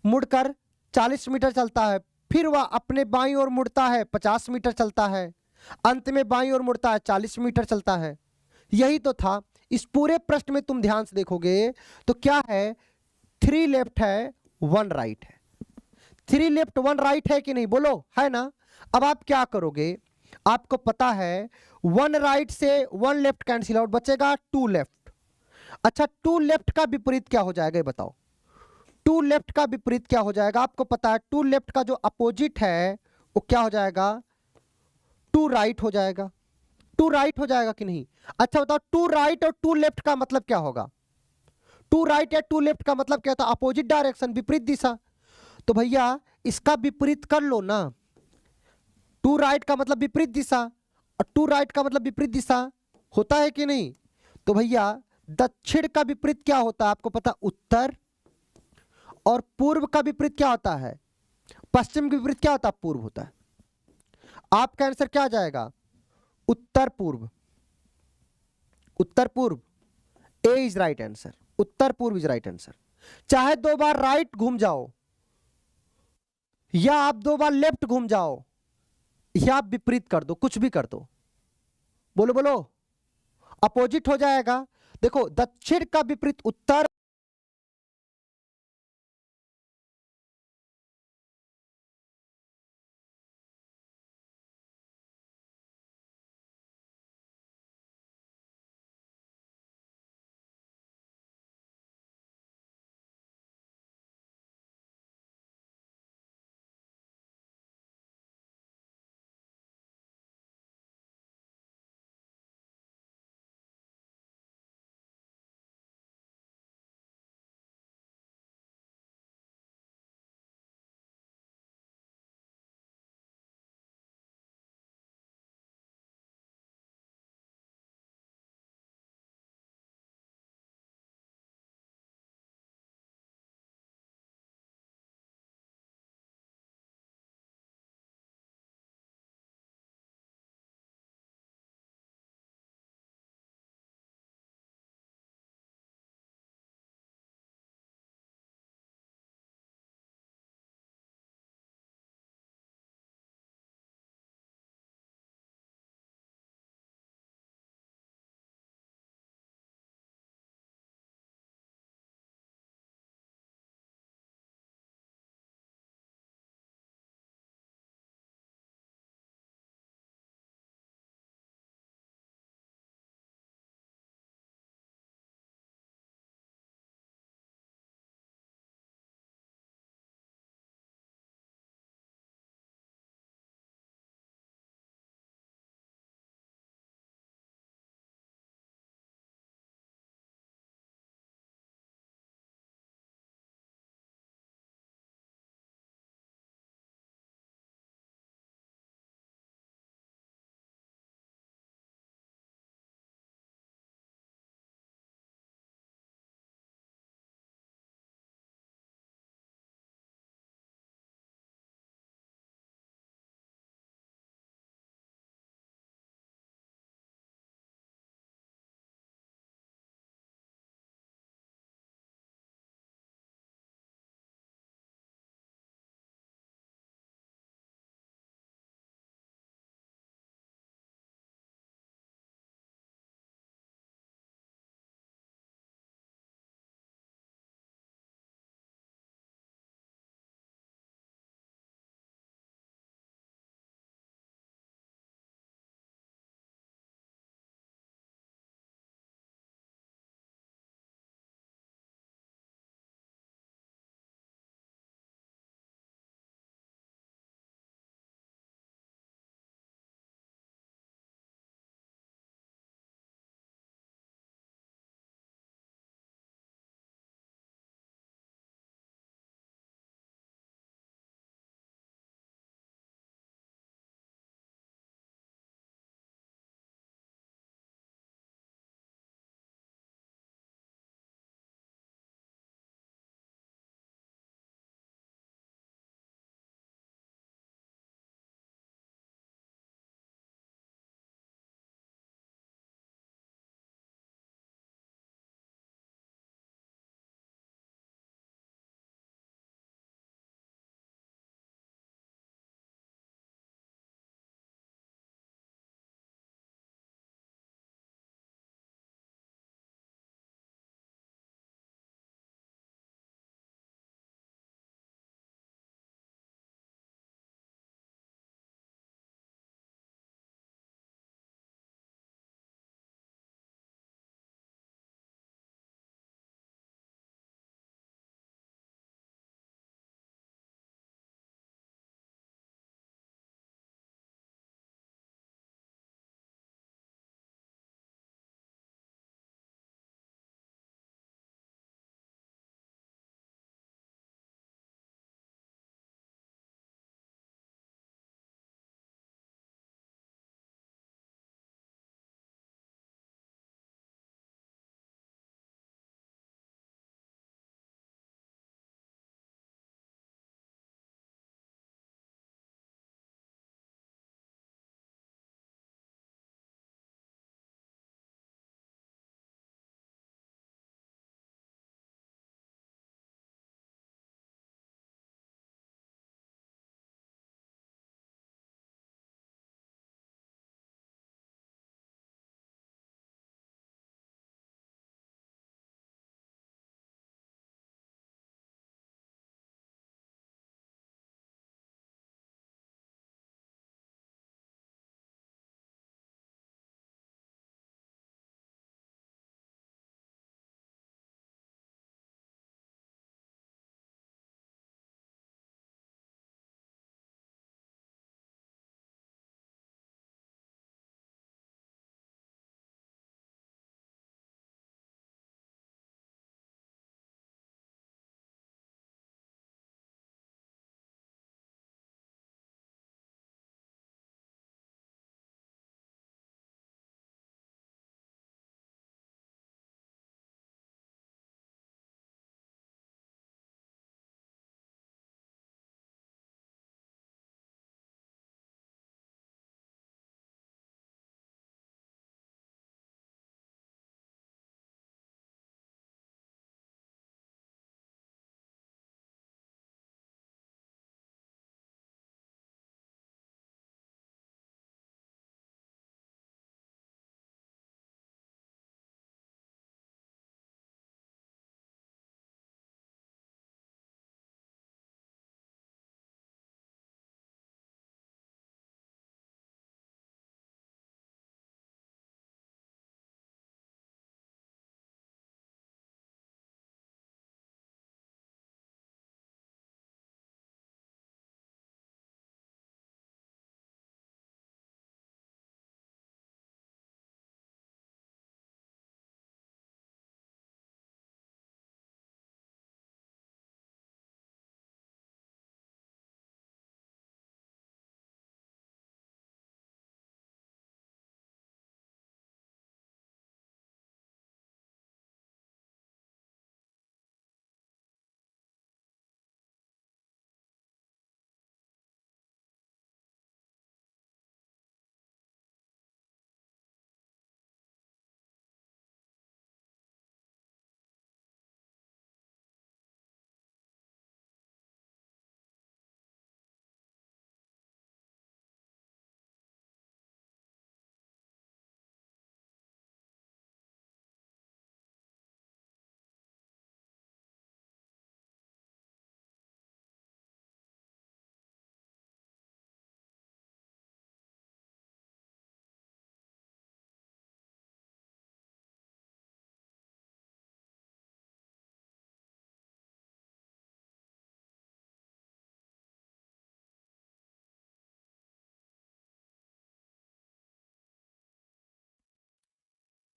मुड़कर 40 मीटर चलता है, फिर वह अपने बाईं ओर मुड़ता है 50 मीटर चलता है, अंत में बाईं ओर मुड़ता है 40 मीटर चलता है। यही तो था। इस पूरे प्रश्न में तुम ध्यान से देखोगे तो क्या है, 3 लेफ्ट है 1 राइट है। 3 लेफ्ट 1 राइट है कि नहीं, बोलो, है ना। अब आप क्या करोगे, आपको पता है 1 राइट से 1 लेफ्ट कैंसिल आउट, बचेगा 2 लेफ्ट। अच्छा 2 लेफ्ट का विपरीत क्या हो जाएगा ये बताओ। 2 लेफ्ट का विपरीत क्या हो जाएगा, आपको पता है 2 लेफ्ट का जो अपोजिट है वो क्या हो जाएगा, 2 राइट हो जाएगा। 2 राइट हो जाएगा कि नहीं। अच्छा बताओ 2 राइट और 2 लेफ्ट का मतलब क्या होगा। 2 राइट या 2 लेफ्ट का मतलब क्या था, अपोजिट डायरेक्शन, विपरीत दिशा। तो भैया इसका विपरीत कर लो ना। 2 राइट का मतलब विपरीत दिशा और 2 राइट का मतलब विपरीत दिशा होता है कि नहीं। तो भैया दक्षिण का विपरीत क्या होता है आपको पता, उत्तर। और पूर्व का विपरीत क्या होता है, पश्चिम का विपरीत क्या होता है, पूर्व होता है। आपका आंसर क्या आ जाएगा, उत्तर पूर्व। उत्तर पूर्व, ए इज राइट आंसर, उत्तर पूर्व इज राइट आंसर। चाहे 2 बार राइट घूम जाओ या आप 2 बार लेफ्ट घूम जाओ या आप विपरीत कर दो, कुछ भी कर दो, बोलो बोलो, अपोजिट हो जाएगा। देखो दक्षिण का विपरीत उत्तर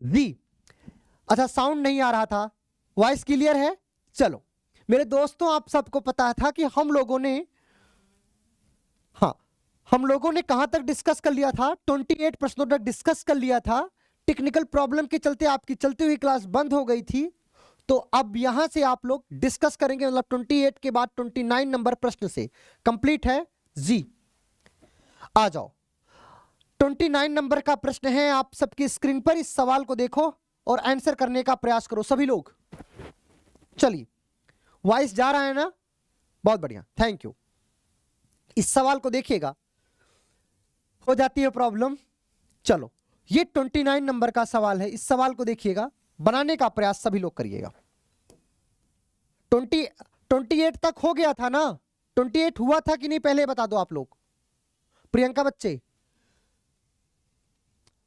जी। अच्छा, साउंड नहीं आ रहा था, वॉइस क्लियर है? चलो मेरे दोस्तों, आप सबको पता था कि हम लोगों ने कहां तक डिस्कस कर लिया था? 28 प्रश्नों तक डिस्कस कर लिया था। टेक्निकल प्रॉब्लम के चलते आपकी चलती हुई क्लास बंद हो गई थी, तो अब यहां से आप लोग डिस्कस करेंगे, मतलब 28 के बाद 29 नंबर प्रश्न से कंप्लीट है जी। आ जाओ, 29 नंबर का प्रश्न है आप सबकी स्क्रीन पर। इस सवाल को देखो और आंसर करने का प्रयास करो सभी लोग। चलिए, वॉइस जा रहा है ना? बहुत बढ़िया, थैंक यू। इस सवाल को देखिएगा, हो जाती है प्रॉब्लम। चलो, ये 29 नंबर का सवाल है। इस सवाल को देखिएगा, बनाने का प्रयास सभी लोग करिएगा। 28 तक हो गया था ना? 28 हुआ था कि नहीं, पहले बता दो आप लोग। प्रियंका बच्चे,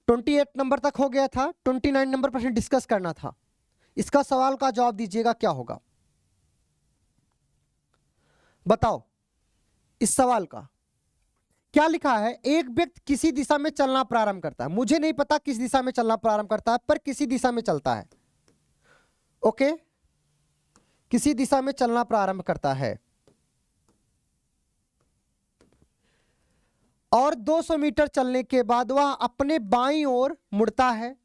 28 नंबर तक हो गया था, 29 नंबर प्रश्न डिस्कस करना था। इसका सवाल का जवाब दीजिएगा, क्या होगा बताओ। इस सवाल का क्या लिखा है? एक व्यक्ति किसी दिशा में चलना प्रारंभ करता है। मुझे नहीं पता किस दिशा में चलना प्रारंभ करता है, पर किसी दिशा में चलता है। ओके, किसी दिशा में चलना प्रारंभ करता है और 200 मीटर चलने के बाद वह अपने बाईं ओर मुड़ता है।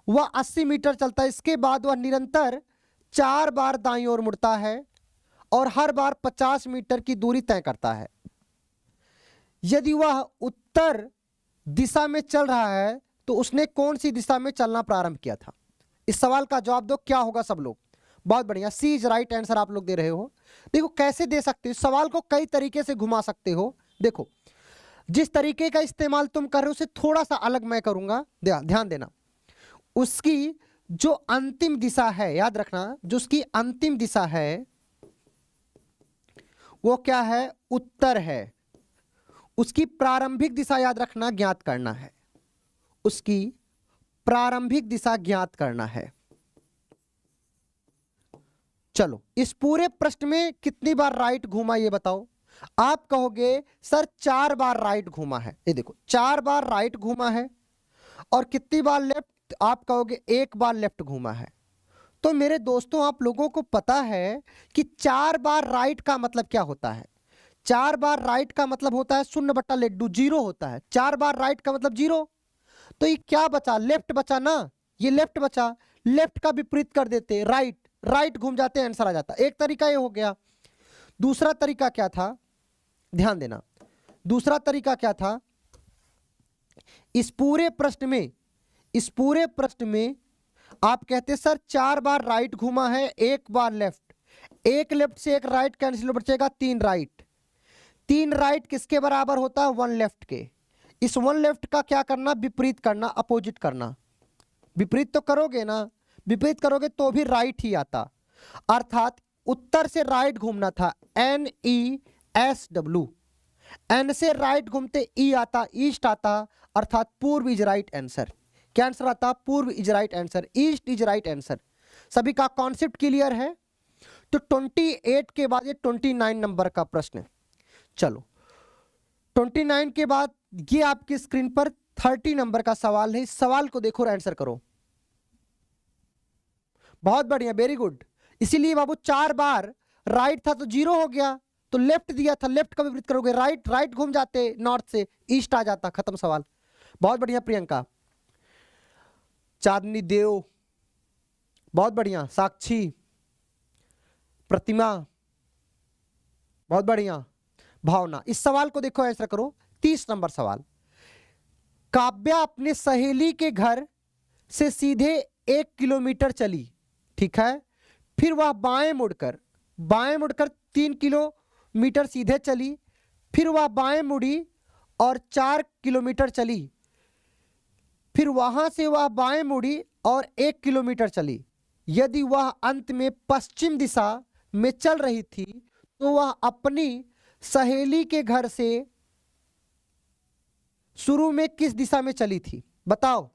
वह 80 मीटर चलता है। इसके बाद वह निरंतर 4 बार दाईं ओर मुड़ता है और हर बार 50 मीटर की दूरी तय करता है। यदि वह उत्तर दिशा में चल रहा है तो उसने कौन सी दिशा में चलना प्रारंभ किया था? इस सवाल का जवाब दो, क्या होगा सब लोग। बहुत बढ़िया, सी इज राइट आंसर आप लोग दे रहे हो। देखो कैसे दे सकते हो, सवाल को कई तरीके से घुमा सकते हो। देखो, जिस तरीके का इस्तेमाल तुम कर रहे हो उसे थोड़ा सा अलग मैं करूंगा, ध्यान देना। उसकी जो अंतिम दिशा है, याद रखना, जो उसकी अंतिम दिशा है वो क्या है? उत्तर है। उसकी प्रारंभिक दिशा याद रखना, ज्ञात करना है। उसकी प्रारंभिक दिशा ज्ञात करना है। चलो, इस पूरे प्रश्न में कितनी बार राइट घूमा ये बताओ। आप कहोगे सर 4 बार राइट घूमा है। ये देखो, 4 बार राइट घूमा है। और कितनी बार लेफ्ट? आप कहोगे 1 बार लेफ्ट घूमा है। तो मेरे दोस्तों, आप लोगों को पता है कि 4 बार राइट का मतलब क्या होता है? 4 बार राइट का मतलब होता है 0/लड्डू, 0 होता है। 4 बार राइट का मतलब 0। तो ये क्या बचा? लेफ्ट बचा ना, ये लेफ्ट बचा। लेफ्ट का विपरीत कर देते, राइट, राइट घूम जाते, आंसर आ जाता। एक तरीका ये हो गया। दूसरा तरीका क्या था? ध्यान देना, दूसरा तरीका क्या था? इस पूरे प्रश्न में आप कहते सर 4 बार राइट घूमा है, 1 बार लेफ्ट। 1 लेफ्ट से 1 राइट कैंसिल बचेगा, 3 राइट। 3 राइट किसके बराबर होता है? 1 लेफ्ट के। इस 1 लेफ्ट का क्या करना? विपरीत करना, अपोजिट करना। विपरीत तो करोगे ना, विपरीत करोगे तो भी राइट ही आता। अर्थात उत्तर से राइट घूमना था, NESW। एन से राइट घूमते ई आता, ईस्ट आता, अर्थात पूर्व इज राइट आंसर। क्या आंसर आता? पूर्व is right answer, east is right answer. सभी का कॉन्सेप्ट क्लियर है? तो 28 के बाद ये 29 नंबर का प्रश्न है। चलो, 29 के बाद ये आपकी स्क्रीन पर 30 नंबर का सवाल है। इस सवाल को देखो और आंसर करो। बहुत बढ़िया, वेरी गुड। इसीलिए बाबू 4 बार राइट था तो 0 हो गया, तो लेफ्ट दिया था, लेफ्ट का विपरीत करोगे, राइट, राइट घूम जाते, नॉर्थ से ईस्ट आ जाता, खत्म सवाल। बहुत बढ़िया प्रियंका, चांदनी देव, बहुत बढ़िया, साक्षी, प्रतिमा, बहुत बढ़िया, भावना। इस सवाल को देखो, आंसर करो। 30 नंबर सवाल। काव्या अपने सहेली के घर से सीधे 1 किलोमीटर चली, ठीक है। फिर वह बाएं मुड़कर 3 किलोमीटर सीधे चली। फिर वह बाएं मुड़ी और 4 किलोमीटर चली। फिर वहां से वह बाएं मुड़ी और 1 किलोमीटर चली। यदि वह अंत में पश्चिम दिशा में चल रही थी तो वह अपनी सहेली के घर से शुरू में किस दिशा में चली थी? बताओ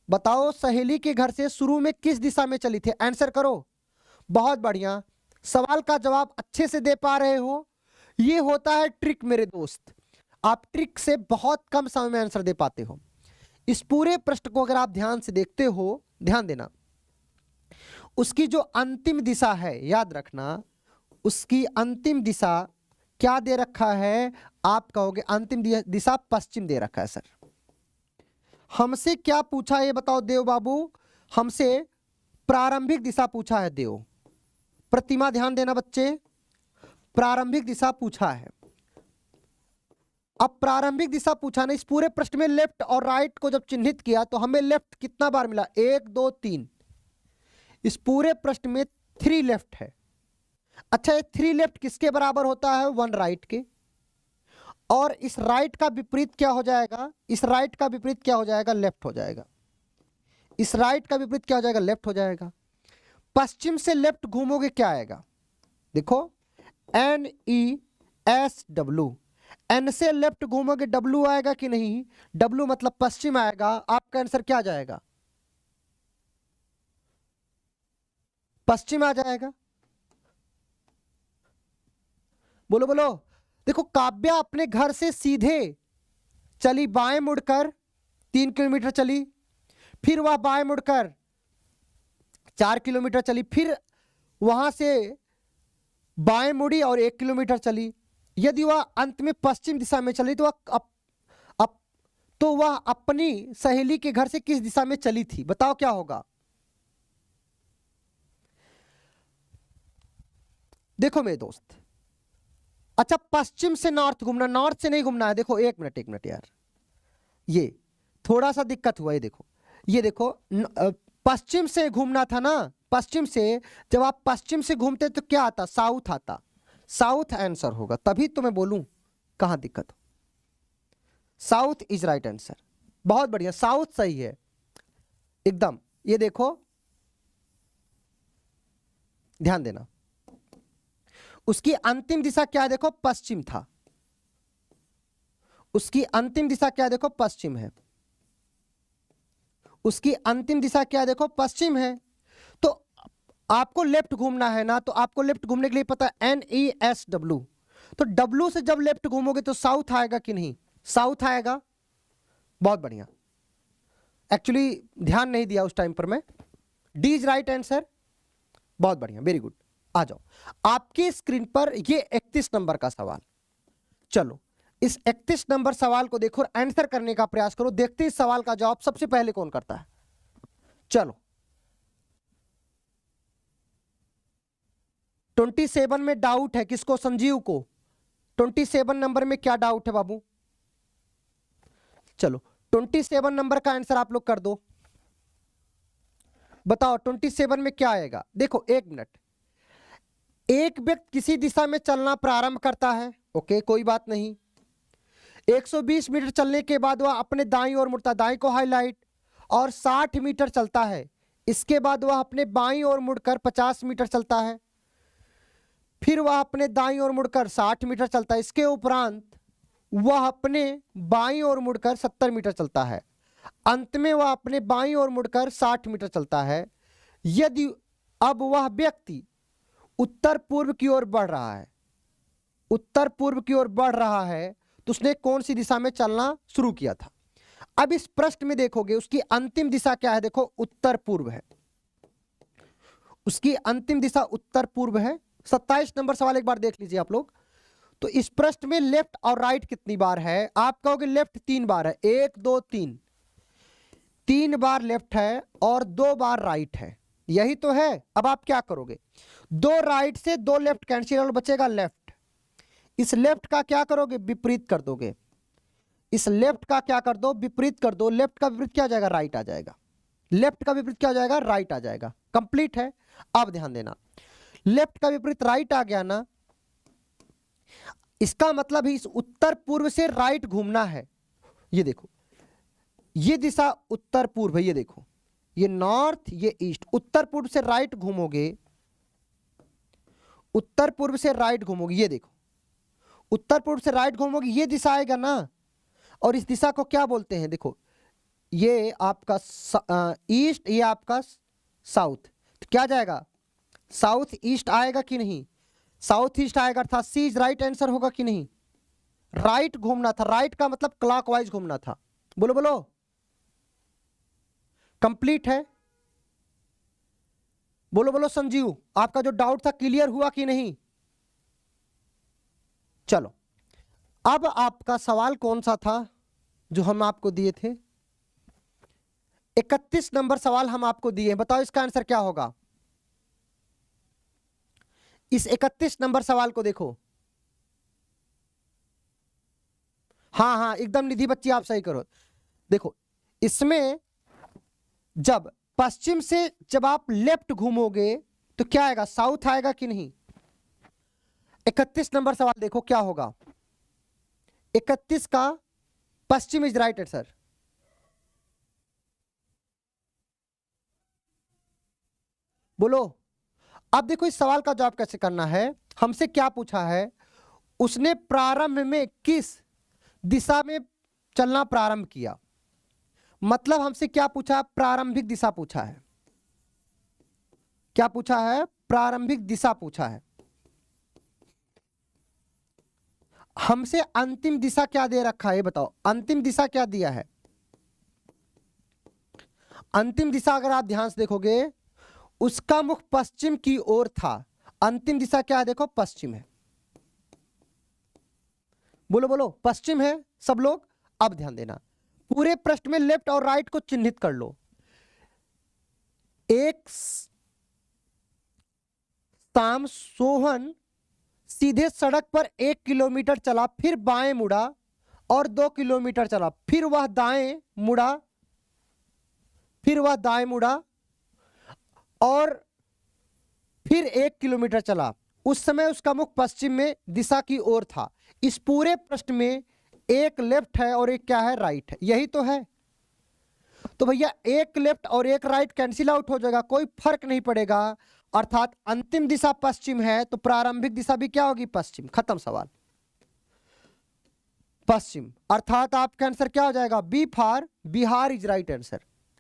बताओ, सहेली के घर से शुरू में किस दिशा में चली थी? आंसर करो। बहुत बढ़िया, सवाल का जवाब अच्छे से दे पा रहे हो। ये होता है ट्रिक मेरे दोस्त, आप ट्रिक से बहुत कम समय में आंसर दे पाते हो। इस पूरे प्रश्न को अगर आप ध्यान से देखते हो, ध्यान देना, उसकी जो अंतिम दिशा है, याद रखना, उसकी अंतिम दिशा क्या दे रखा है? आप कहोगे अंतिम दिशा पश्चिम दे रखा है। सर हमसे क्या पूछा ये बताओ देव बाबू? हमसे प्रारंभिक दिशा पूछा है देव। प्रतिमा ध्यान देना बच्चे, प्रारंभिक दिशा पूछा है। अब प्रारंभिक दिशा पूछा ना, इस पूरे प्रश्न में लेफ्ट और राइट को जब चिन्हित किया तो हमें लेफ्ट कितना बार मिला? 1 2 3। इस पूरे प्रश्न में 3 लेफ्ट है। अच्छा, ये 3 लेफ्ट किसके बराबर होता है? 1 राइट के। और इस राइट का विपरीत क्या हो जाएगा? इस राइट का विपरीत क्या हो जाएगा? लेफ्ट हो जाएगा। इस राइट का विपरीत क्या हो जाएगा? लेफ्ट हो जाएगा। पश्चिम से लेफ्ट घूमोगे क्या आएगा? देखो, NESW। एन से लेफ्ट घूमोगे W आएगा कि नहीं? W मतलब पश्चिम आएगा। आपका आंसर क्या आ जाएगा? पश्चिम आ जाएगा। बोलो बोलो। देखो, काव्या अपने घर से सीधे चली, बाएं मुड़कर 3 किलोमीटर चली, फिर वह बाएं मुड़कर 4 किलोमीटर चली, फिर वहां से बाएं मुड़ी और 1 किलोमीटर चली। यदि वह अंत में पश्चिम दिशा में चली तो वह अपनी सहेली के घर से किस दिशा में चली थी? बताओ क्या होगा? देखो मेरे दोस्त, अच्छा, पश्चिम से नॉर्थ घूमना, नॉर्थ से नहीं घूमना है। देखो, एक मिनट यार, ये थोड़ा सा दिक्कत हुआ है। देखो, ये देखो, पश्चिम से घूमना था ना। पश्चिम से, जब आप पश्चिम से घूमते तो क्या आता? साउथ आता। साउथ आंसर होगा, तभी तो मैं बोलूं कहां दिक्कत हो। South is right answer. बहुत बढ़िया, साउथ सही है एकदम। ये देखो, ध्यान देना, उसकी अंतिम दिशा क्या है? देखो, पश्चिम था। उसकी अंतिम दिशा क्या है? देखो, पश्चिम है। उसकी अंतिम दिशा क्या है? देखो, पश्चिम है। तो आपको लेफ्ट घूमना है ना, तो आपको लेफ्ट घूमने के लिए पता है NESW। तो W से जब लेफ्ट घूमोगे तो साउथ आएगा कि नहीं? साउथ आएगा। बहुत बढ़िया, एक्चुअली ध्यान नहीं दिया उस टाइम पर मैं। D is right answer. बहुत बढ़िया, वेरी गुड। आ जाओ, आपकी स्क्रीन पर ये 31 नंबर का सवाल। चलो, इस 31 नंबर सवाल को देखो और आंसर करने का प्रयास करो। देखते हैं इस सवाल का जवाब सबसे पहले कौन करता है। चलो, 27 में डाउट है किसको? संजीव को। 27 नंबर में क्या डाउट है बाबू? चलो, 27 नंबर का आंसर आप लोग कर दो। बताओ 27 में क्या आएगा? देखो, 1 मिनट। एक व्यक्ति किसी दिशा में चलना प्रारंभ करता है, ओके, कोई बात नहीं। 120 मीटर चलने के बाद वह अपने दाईं ओर मुड़ता, दाईं को हाईलाइट, और 60 मीटर चलता है। इसके बाद वह अपने बाईं ओर मुड़कर 50 मीटर चलता है। फिर वह अपने दाईं ओर मुड़कर 60 मीटर चलता है। इसके उपरांत वह अपने बाईं ओर मुड़कर 70 मीटर चलता है। अंत में वह अपने बाईं ओर मुड़कर 60 मीटर चलता है। यदि अब वह व्यक्ति उत्तर पूर्व की ओर बढ़ रहा है, उत्तर पूर्व की ओर बढ़ रहा है, तो उसने कौन सी दिशा में चलना शुरू किया था? अब इस प्रश्न में देखोगे उसकी अंतिम दिशा क्या है? देखो, उत्तर पूर्व है। उसकी अंतिम दिशा उत्तर पूर्व है। 27 नंबर सवाल एक बार देख लीजिए आप लोग। तो इस प्रश्न में लेफ्ट और राइट कितनी बार है? आप कहोगे लेफ्ट 3 बार है। 1 2 3, 3 बार लेफ्ट है और 2 बार राइट है। यही तो है। अब आप क्या करोगे? 2 राइट से 2 लेफ्ट कैंसिल और बचेगा लेफ्ट। इस लेफ्ट का क्या करोगे? विपरीत कर दोगे। इस लेफ्ट का क्या कर दो? विपरीत कर दो। लेफ्ट का विपरीत क्या आ जाएगा? राइट आ जाएगा। लेफ्ट का विपरीत क्या हो जाएगा? राइट आ जाएगा। कंप्लीट है। अब ध्यान देना, लेफ्ट का विपरीत राइट आ गया ना, इसका मतलब इस उत्तर पूर्व से राइट घूमना है। ये देखो, ये दिशा उत्तर पूर्व है। ये देखो, ये नॉर्थ, ये ईस्ट। उत्तर पूर्व से राइट घूमोगे, उत्तर पूर्व से राइट घूमोगे। ये देखो, उत्तर पूर्व से राइट घूमोगे, ये दिशा आएगा ना। और इस दिशा को क्या बोलते हैं? देखो, ये आपका ईस्ट, ये आपका साउथ। तो क्या जाएगा? साउथ ईस्ट आएगा कि नहीं? साउथ ईस्ट आएगा, अर्थात सी इज राइट आंसर होगा कि नहीं? राइट घूमना था। राइट का मतलब क्लॉकवाइज घूमना था। बोलो बोलो, कंप्लीट है? बोलो बोलो संजीव, आपका जो डाउट था क्लियर हुआ कि नहीं? चलो, अब आपका सवाल कौन सा था जो हम आपको दिए थे? 31 नंबर सवाल हम आपको दिए, बताओ इसका आंसर क्या होगा? इस 31 नंबर सवाल को देखो। हाँ हाँ एकदम निधि बच्ची, आप सही करो। देखो, इसमें जब पश्चिम से जब आप लेफ्ट घूमोगे तो क्या आएगा? साउथ आएगा कि नहीं? 31 नंबर सवाल देखो क्या होगा। 31 का पश्चिम इज राइट आंसर। बोलो। अब देखो इस सवाल का जवाब कैसे करना है। हमसे क्या पूछा है? उसने प्रारंभ में किस दिशा में चलना प्रारंभ किया। मतलब हमसे क्या पूछा? प्रारंभिक दिशा पूछा है। क्या पूछा है? प्रारंभिक दिशा पूछा है। हमसे अंतिम दिशा क्या दे रखा है, बताओ। अंतिम दिशा क्या दिया है? अंतिम दिशा अगर आप ध्यान से देखोगे, उसका मुख पश्चिम की ओर था। अंतिम दिशा क्या है? देखो पश्चिम है। बोलो बोलो, पश्चिम है सब लोग। अब ध्यान देना, पूरे प्रश्न में लेफ्ट और राइट को चिन्हित कर लो। एक शाम सोहन सीधे सड़क पर 1 किलोमीटर चला, फिर बाएं मुड़ा और 2 किलोमीटर चला, फिर वह दाएं मुड़ा, फिर वह दाएं मुड़ा और फिर 1 किलोमीटर चला। उस समय उसका मुख पश्चिम में दिशा की ओर था। इस पूरे प्रश्न में एक लेफ्ट है और एक क्या है? राइट है। यही तो है। तो भैया एक लेफ्ट और एक राइट कैंसिल आउट हो जाएगा, कोई फर्क नहीं पड़ेगा। अर्थात अंतिम दिशा पश्चिम है तो प्रारंभिक दिशा भी क्या होगी? पश्चिम। खत्म सवाल। पश्चिम, अर्थात आपका आंसर क्या हो जाएगा? B for Bihar is right answer.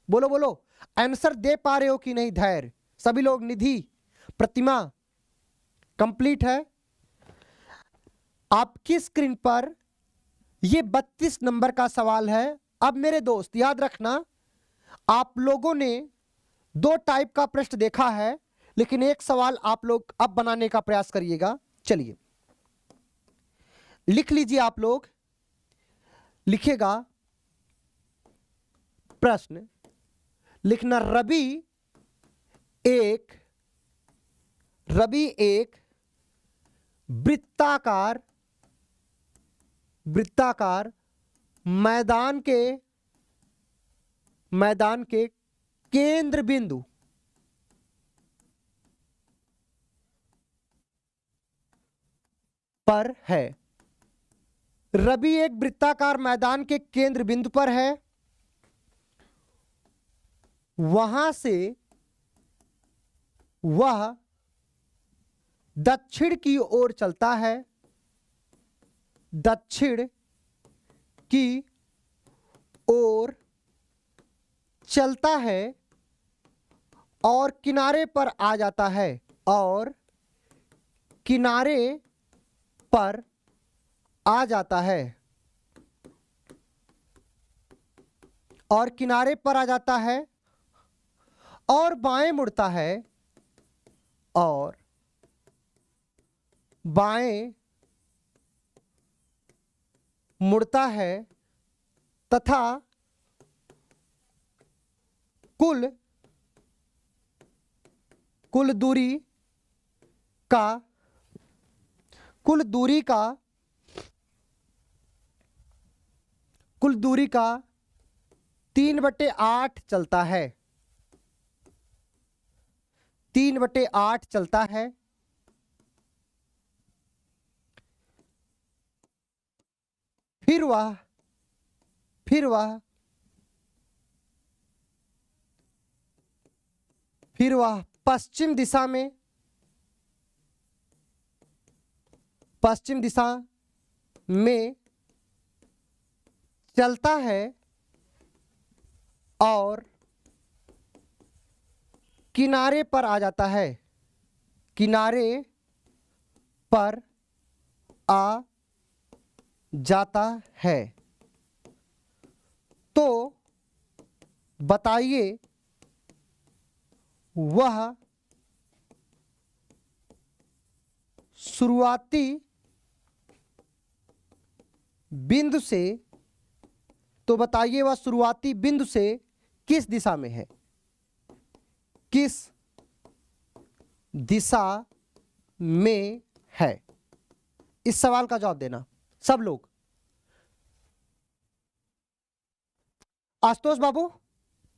बोलो बोलो, आंसर दे पा रहे हो कि नहीं? धैर्य सभी लोग। निधि, प्रतिमा, कंप्लीट है। आपकी स्क्रीन पर ये 32 नंबर का सवाल है। अब मेरे दोस्त याद रखना, आप लोगों ने 2 टाइप का प्रश्न देखा है, लेकिन एक सवाल आप लोग अब बनाने का प्रयास करिएगा। चलिए लिख लीजिए। आप लोग लिखेगा प्रश्न, लिखना रवि एक वृत्ताकार मैदान के केंद्र बिंदु पर है। रवि एक वृत्ताकार मैदान के केंद्र बिंदु पर है। वहां से वह दक्षिण की ओर चलता है। दक्षिण की ओर चलता है और किनारे पर आ जाता है। और किनारे पर आ जाता है। और किनारे पर आ जाता है और बाएं मुड़ता है। और बाएं मुड़ता है तथा कुल दूरी का 3/8 चलता है। 3/8 चलता है। फिर वह पश्चिम दिशा में चलता है और किनारे पर आ जाता है। किनारे पर आ जाता है। तो बताइए वह शुरुआती बिंदु से, तो बताइए वह शुरुआती बिंदु से किस दिशा में है, किस दिशा में है। इस सवाल का जवाब देना सब लोग। आशुतोष बाबू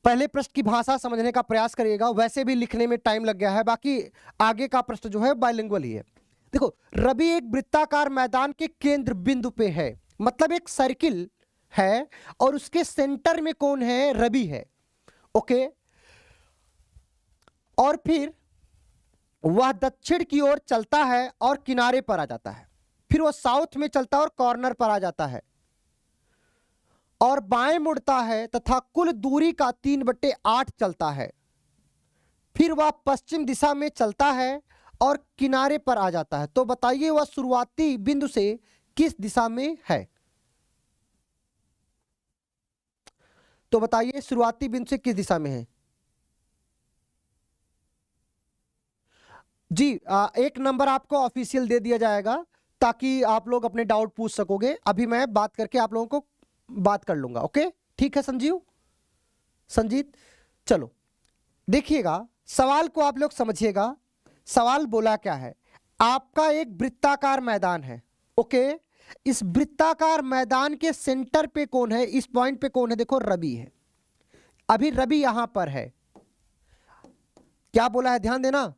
पहले प्रश्न की भाषा समझने का प्रयास करिएगा, वैसे भी लिखने में टाइम लग गया है, बाकी आगे का प्रश्न जो है बाइलिंगुअल ही है। देखो, रवि एक वृत्ताकार मैदान के केंद्र बिंदु पे है, मतलब एक सर्किल है और उसके सेंटर में कौन है, रवि है। ओके, और फिर वह दक्षिण की ओर चलता है और किनारे पर आ जाता है, फिर वह साउथ में चलता है और कॉर्नर पर आ जाता है और बाएं मुड़ता है तथा कुल दूरी का 3/8 चलता है, फिर वह पश्चिम दिशा में चलता है और किनारे पर आ जाता है। तो बताइए वह शुरुआती बिंदु से किस दिशा में है। तो बताइए शुरुआती बिंदु से किस दिशा में है। जी, एक नंबर आपको ऑफिशियल दे दिया जाएगा ताकि आप लोग अपने डाउट पूछ सकोगे। अभी मैं बात करके आप लोगों को बात कर लूंगा। ओके, ठीक है संजीत, चलो देखिएगा, सवाल को आप लोग समझिएगा। सवाल बोला क्या है, आपका एक वृत्ताकार मैदान है। ओके, इस वृत्ताकार मैदान के सेंटर पे कौन है, इस पॉइंट पे कौन है, देखो रवि है। अभी रवि यहां पर है। क्या बोला है, ध्यान देना,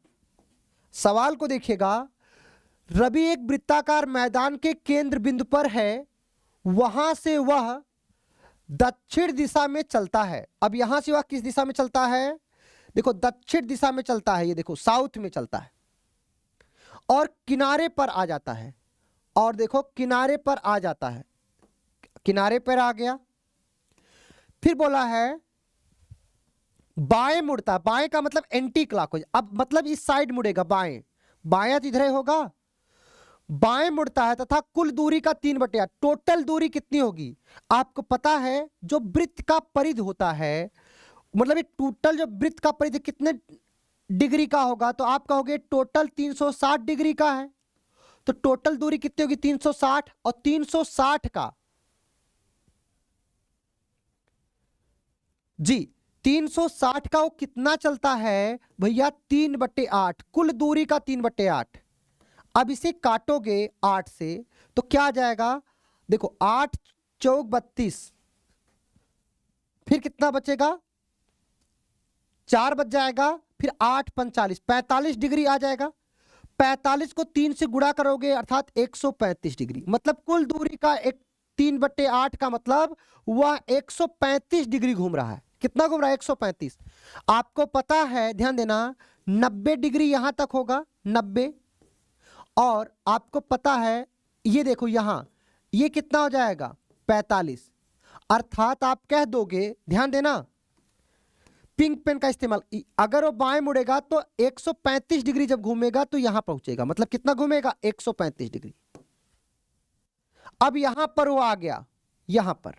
सवाल को देखिएगा। रवि एक वृत्ताकार मैदान के केंद्र बिंदु पर है, वहां से वह दक्षिण दिशा में चलता है। अब यहां से वह किस दिशा में चलता है, देखो दक्षिण दिशा में चलता है, ये देखो साउथ में चलता है और किनारे पर आ जाता है। और देखो किनारे पर आ जाता है, किनारे पर आ गया। फिर बोला है बाएं मुड़ता है, बाएं का मतलब एंटी क्लॉकवाइज, अब मतलब इस साइड मुड़ेगा, बाएं, बायां तो इधर ही होगा, बाएं मुड़ता है तथा कुल दूरी का 3/8। टोटल दूरी कितनी होगी, आपको पता है जो वृत्त का परिधि होता है, मतलब ये टोटल जो वृत्त का परिधि कितने डिग्री का होगा, तो आप कहोगे टोटल 360 डिग्री का है। तो टोटल दूरी कितनी होगी, 360, और 360 का जी 360 का वो कितना चलता है भैया, 3/8, कुल दूरी का 3/8। अब इसे काटोगे 8 से तो क्या आ जाएगा, देखो 8 चौक 32, फिर कितना बचेगा, 4 बच जाएगा, फिर 8 45, 45 डिग्री आ जाएगा। 45 को 3 से गुणा करोगे अर्थात 135 डिग्री, मतलब कुल दूरी का 3/8 का मतलब वह 135 डिग्री घूम रहा है। कितना घूम रहा है, 135। आपको पता है, ध्यान देना, 90 डिग्री यहां तक होगा, 90, और आपको पता है ये देखो यहां ये कितना हो जाएगा, 45। अर्थात आप कह दोगे, ध्यान देना, पिंक पेन का इस्तेमाल, अगर वो बाएं मुड़ेगा तो 135 डिग्री जब घूमेगा तो यहां पहुंचेगा, मतलब कितना घूमेगा, 135 डिग्री। अब यहां पर वो आ गया, यहां पर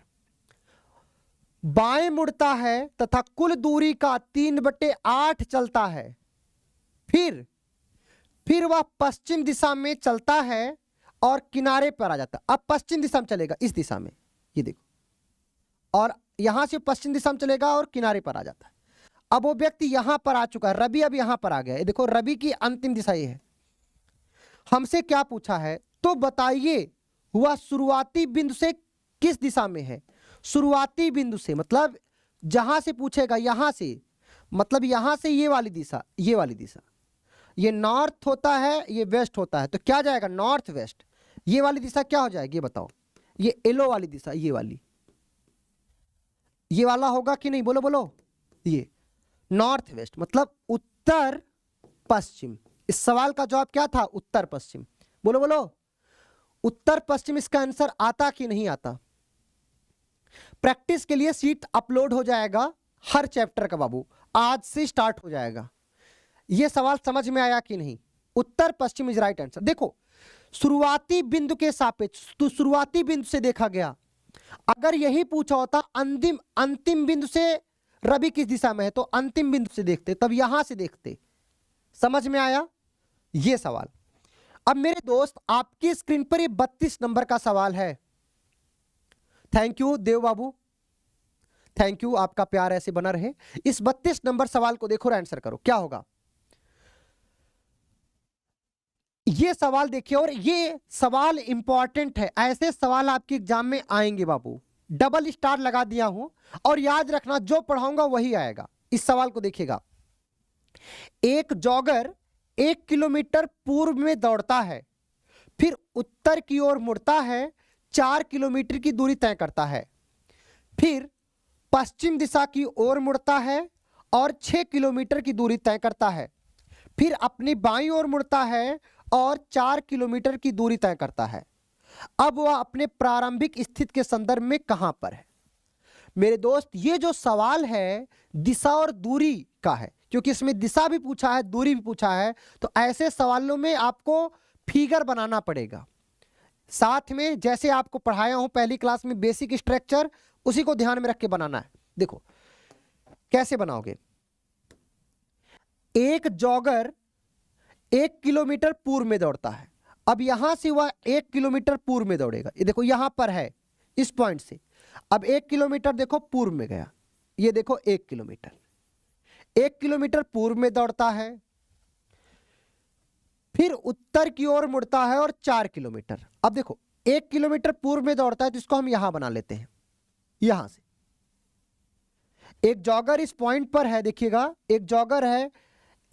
बाएं मुड़ता है तथा कुल दूरी का 3/8 चलता है, फिर वह पश्चिम दिशा में चलता है और किनारे पर आ जाता है। अब पश्चिम दिशा में चलेगा, इस दिशा में, ये देखो, और यहां से पश्चिम दिशा में चलेगा और किनारे पर आ जाता है। अब वो व्यक्ति यहां पर आ चुका है, रवि अब यहां पर आ गया है। देखो रवि की अंतिम दिशा ये है। हमसे क्या पूछा है, तो बताइए वह शुरुआती बिंदु से किस दिशा में है। शुरुआती बिंदु से मतलब जहां से पूछेगा, यहां से, मतलब यहां से ये वाली दिशा, ये वाली दिशा, ये नॉर्थ होता है, ये वेस्ट होता है, तो क्या जाएगा, नॉर्थ वेस्ट। ये वाली दिशा क्या हो जाएगी, ये बताओ, ये येलो वाली दिशा, ये वाली, ये वाला होगा कि नहीं, बोलो बोलो, ये नॉर्थ वेस्ट मतलब उत्तर पश्चिम। इस सवाल का जवाब क्या था, उत्तर पश्चिम, बोलो बोलो, उत्तर पश्चिम इसका आंसर आता कि नहीं आता। प्रैक्टिस के लिए सीट अपलोड हो जाएगा हर चैप्टर का बाबू, आज से स्टार्ट हो जाएगा। यह सवाल समझ में आया कि नहीं, उत्तर पश्चिम इज राइट आंसर। देखो शुरुआती बिंदु के सापेक्ष, तो शुरुआती बिंदु से देखा गया, अगर यही पूछा होता अंतिम बिंदु से रवि किस दिशा में है, तो अंतिम बिंदु से देखते, तब यहां से देखते। समझ में आया ये सवाल। अब मेरे दोस्त आपकी स्क्रीन पर ये 32 नंबर का सवाल है। Thank you Dev Babu, thank you, आपका प्यार ऐसे बना रहे। इस 32 नंबर सवाल को देखो और आंसर करो क्या होगा। ये सवाल देखिए, और ये सवाल इंपॉर्टेंट है, ऐसे सवाल आपके एग्जाम में आएंगे बाबू। डबल स्टार लगा दिया हूं, और याद रखना जो पढ़ाऊंगा वही आएगा। इस सवाल को देखिएगा। एक जॉगर 1 किलोमीटर पूर्व में दौड़ता है, फिर उत्तर की ओर मुड़ता है, 4 किलोमीटर की दूरी तय करता है, फिर पश्चिम दिशा की ओर मुड़ता है और 6 किलोमीटर की दूरी तय करता है, फिर अपनी बाईं ओर मुड़ता है और 4 किलोमीटर की दूरी तय करता है। अब वह अपने प्रारंभिक स्थिति के संदर्भ में कहां पर है। मेरे दोस्त ये जो सवाल है दिशा और दूरी का है, क्योंकि इसमें दिशा भी पूछा है, दूरी भी पूछा है, तो ऐसे सवालों में आपको फिगर बनाना पड़ेगा। साथ में जैसे आपको पढ़ाया हूं पहली क्लास में बेसिक स्ट्रक्चर, उसी को ध्यान में रख के बनाना है। देखो कैसे बनाओगे। एक जॉगर 1 किलोमीटर पूर्व में दौड़ता है। अब यहां से वह 1 किलोमीटर पूर्व में दौड़ेगा। ये देखो यहां पर है इस पॉइंट से। अब 1 किलोमीटर देखो पूर्व में गया, ये देखो 1 किलोमीटर, 1 किलोमीटर पूर्व में दौड़ता है, फिर उत्तर की ओर मुड़ता है और 4 किलोमीटर। अब देखो 1 किलोमीटर पूर्व में दौड़ता है, तो इसको हम यहां बना लेते हैं। यहां से एक जॉगर इस पॉइंट पर है, देखिएगा एक जॉगर है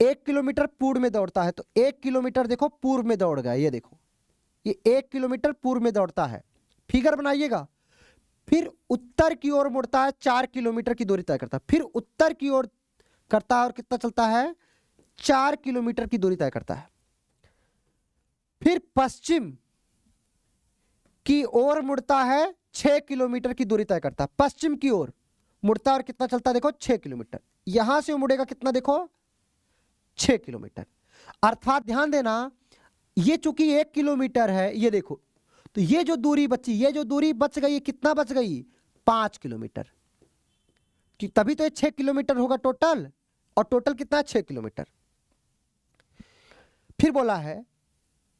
1 किलोमीटर पूर्व में दौड़ता है, तो 1 किलोमीटर देखो पूर्व में दौड़ गया। ये देखो ये 1 किलोमीटर पूर्व में दौड़ता है, फिगर बनाइएगा। फिर उत्तर की ओर मुड़ता है, 4 किलोमीटर की दूरी तय करता है, फिर उत्तर की ओर करता है और कितना चलता है, 4 किलोमीटर की दूरी तय करता है, फिर पश्चिम की ओर मुड़ता है, 6 किलोमीटर की दूरी तय करता है। पश्चिम की ओर मुड़ता है और कितना चलता है, देखो 6 किलोमीटर। यहां से मुड़ेगा कितना, देखो 6 किलोमीटर। अर्थात ध्यान देना, ये चूंकि 1 किलोमीटर है, ये देखो, तो ये जो दूरी बची, ये जो दूरी बच गई, कितना बच गई, 5 किलोमीटर, कि तभी तो ये 6 किलोमीटर होगा टोटल, और टोटल कितना, 6 किलोमीटर। फिर बोला है,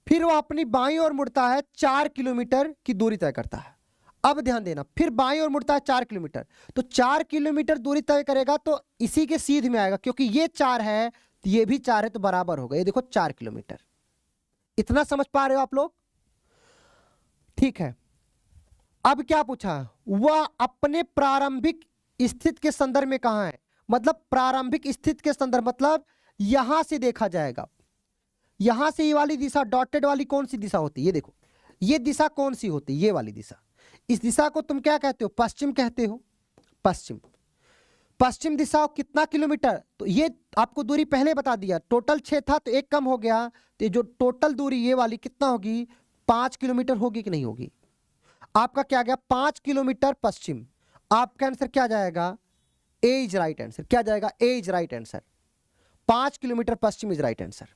फिर वो अपनी बाईं ओर मुड़ता है, 4 किलोमीटर की दूरी तय करता है। अब ध्यान देना, फिर बाईं ओर मुड़ता है 4 किलोमीटर, तो 4 किलोमीटर दूरी तय करेगा तो इसी के सीध में आएगा, क्योंकि ये 4 है तो ये भी 4 है, तो बराबर होगा। ये देखो 4 किलोमीटर। इतना समझ पा रहे हो आप लोग, ठीक है। अब क्या पूछा, वह अपने प्रारंभिक स्थिति के संदर्भ में कहां है। मतलब प्रारंभिक स्थिति के संदर्भ, मतलब यहां से देखा जाएगा। यहां से ये वाली दिशा डॉटेड वाली कौन सी दिशा होती है, ये देखो ये दिशा कौन सी होती है, ये वाली दिशा। इस दिशा को तुम क्या कहते हो, पश्चिम कहते हो। पश्चिम, पश्चिम दिशा कितना किलोमीटर, तो ये आपको दूरी पहले बता दिया, टोटल 6 था तो 1 कम हो गया, तो ये जो टोटल दूरी ये वाली कितना होगी, 5 किलोमीटर होगी कि नहीं होगी। आपका क्या गया, 5 किलोमीटर पश्चिम। आपका आंसर क्या जाएगा, ए इज राइट आंसर। क्या जाएगा, A is right answer. 5 kilometre पश्चिम इज राइट आंसर।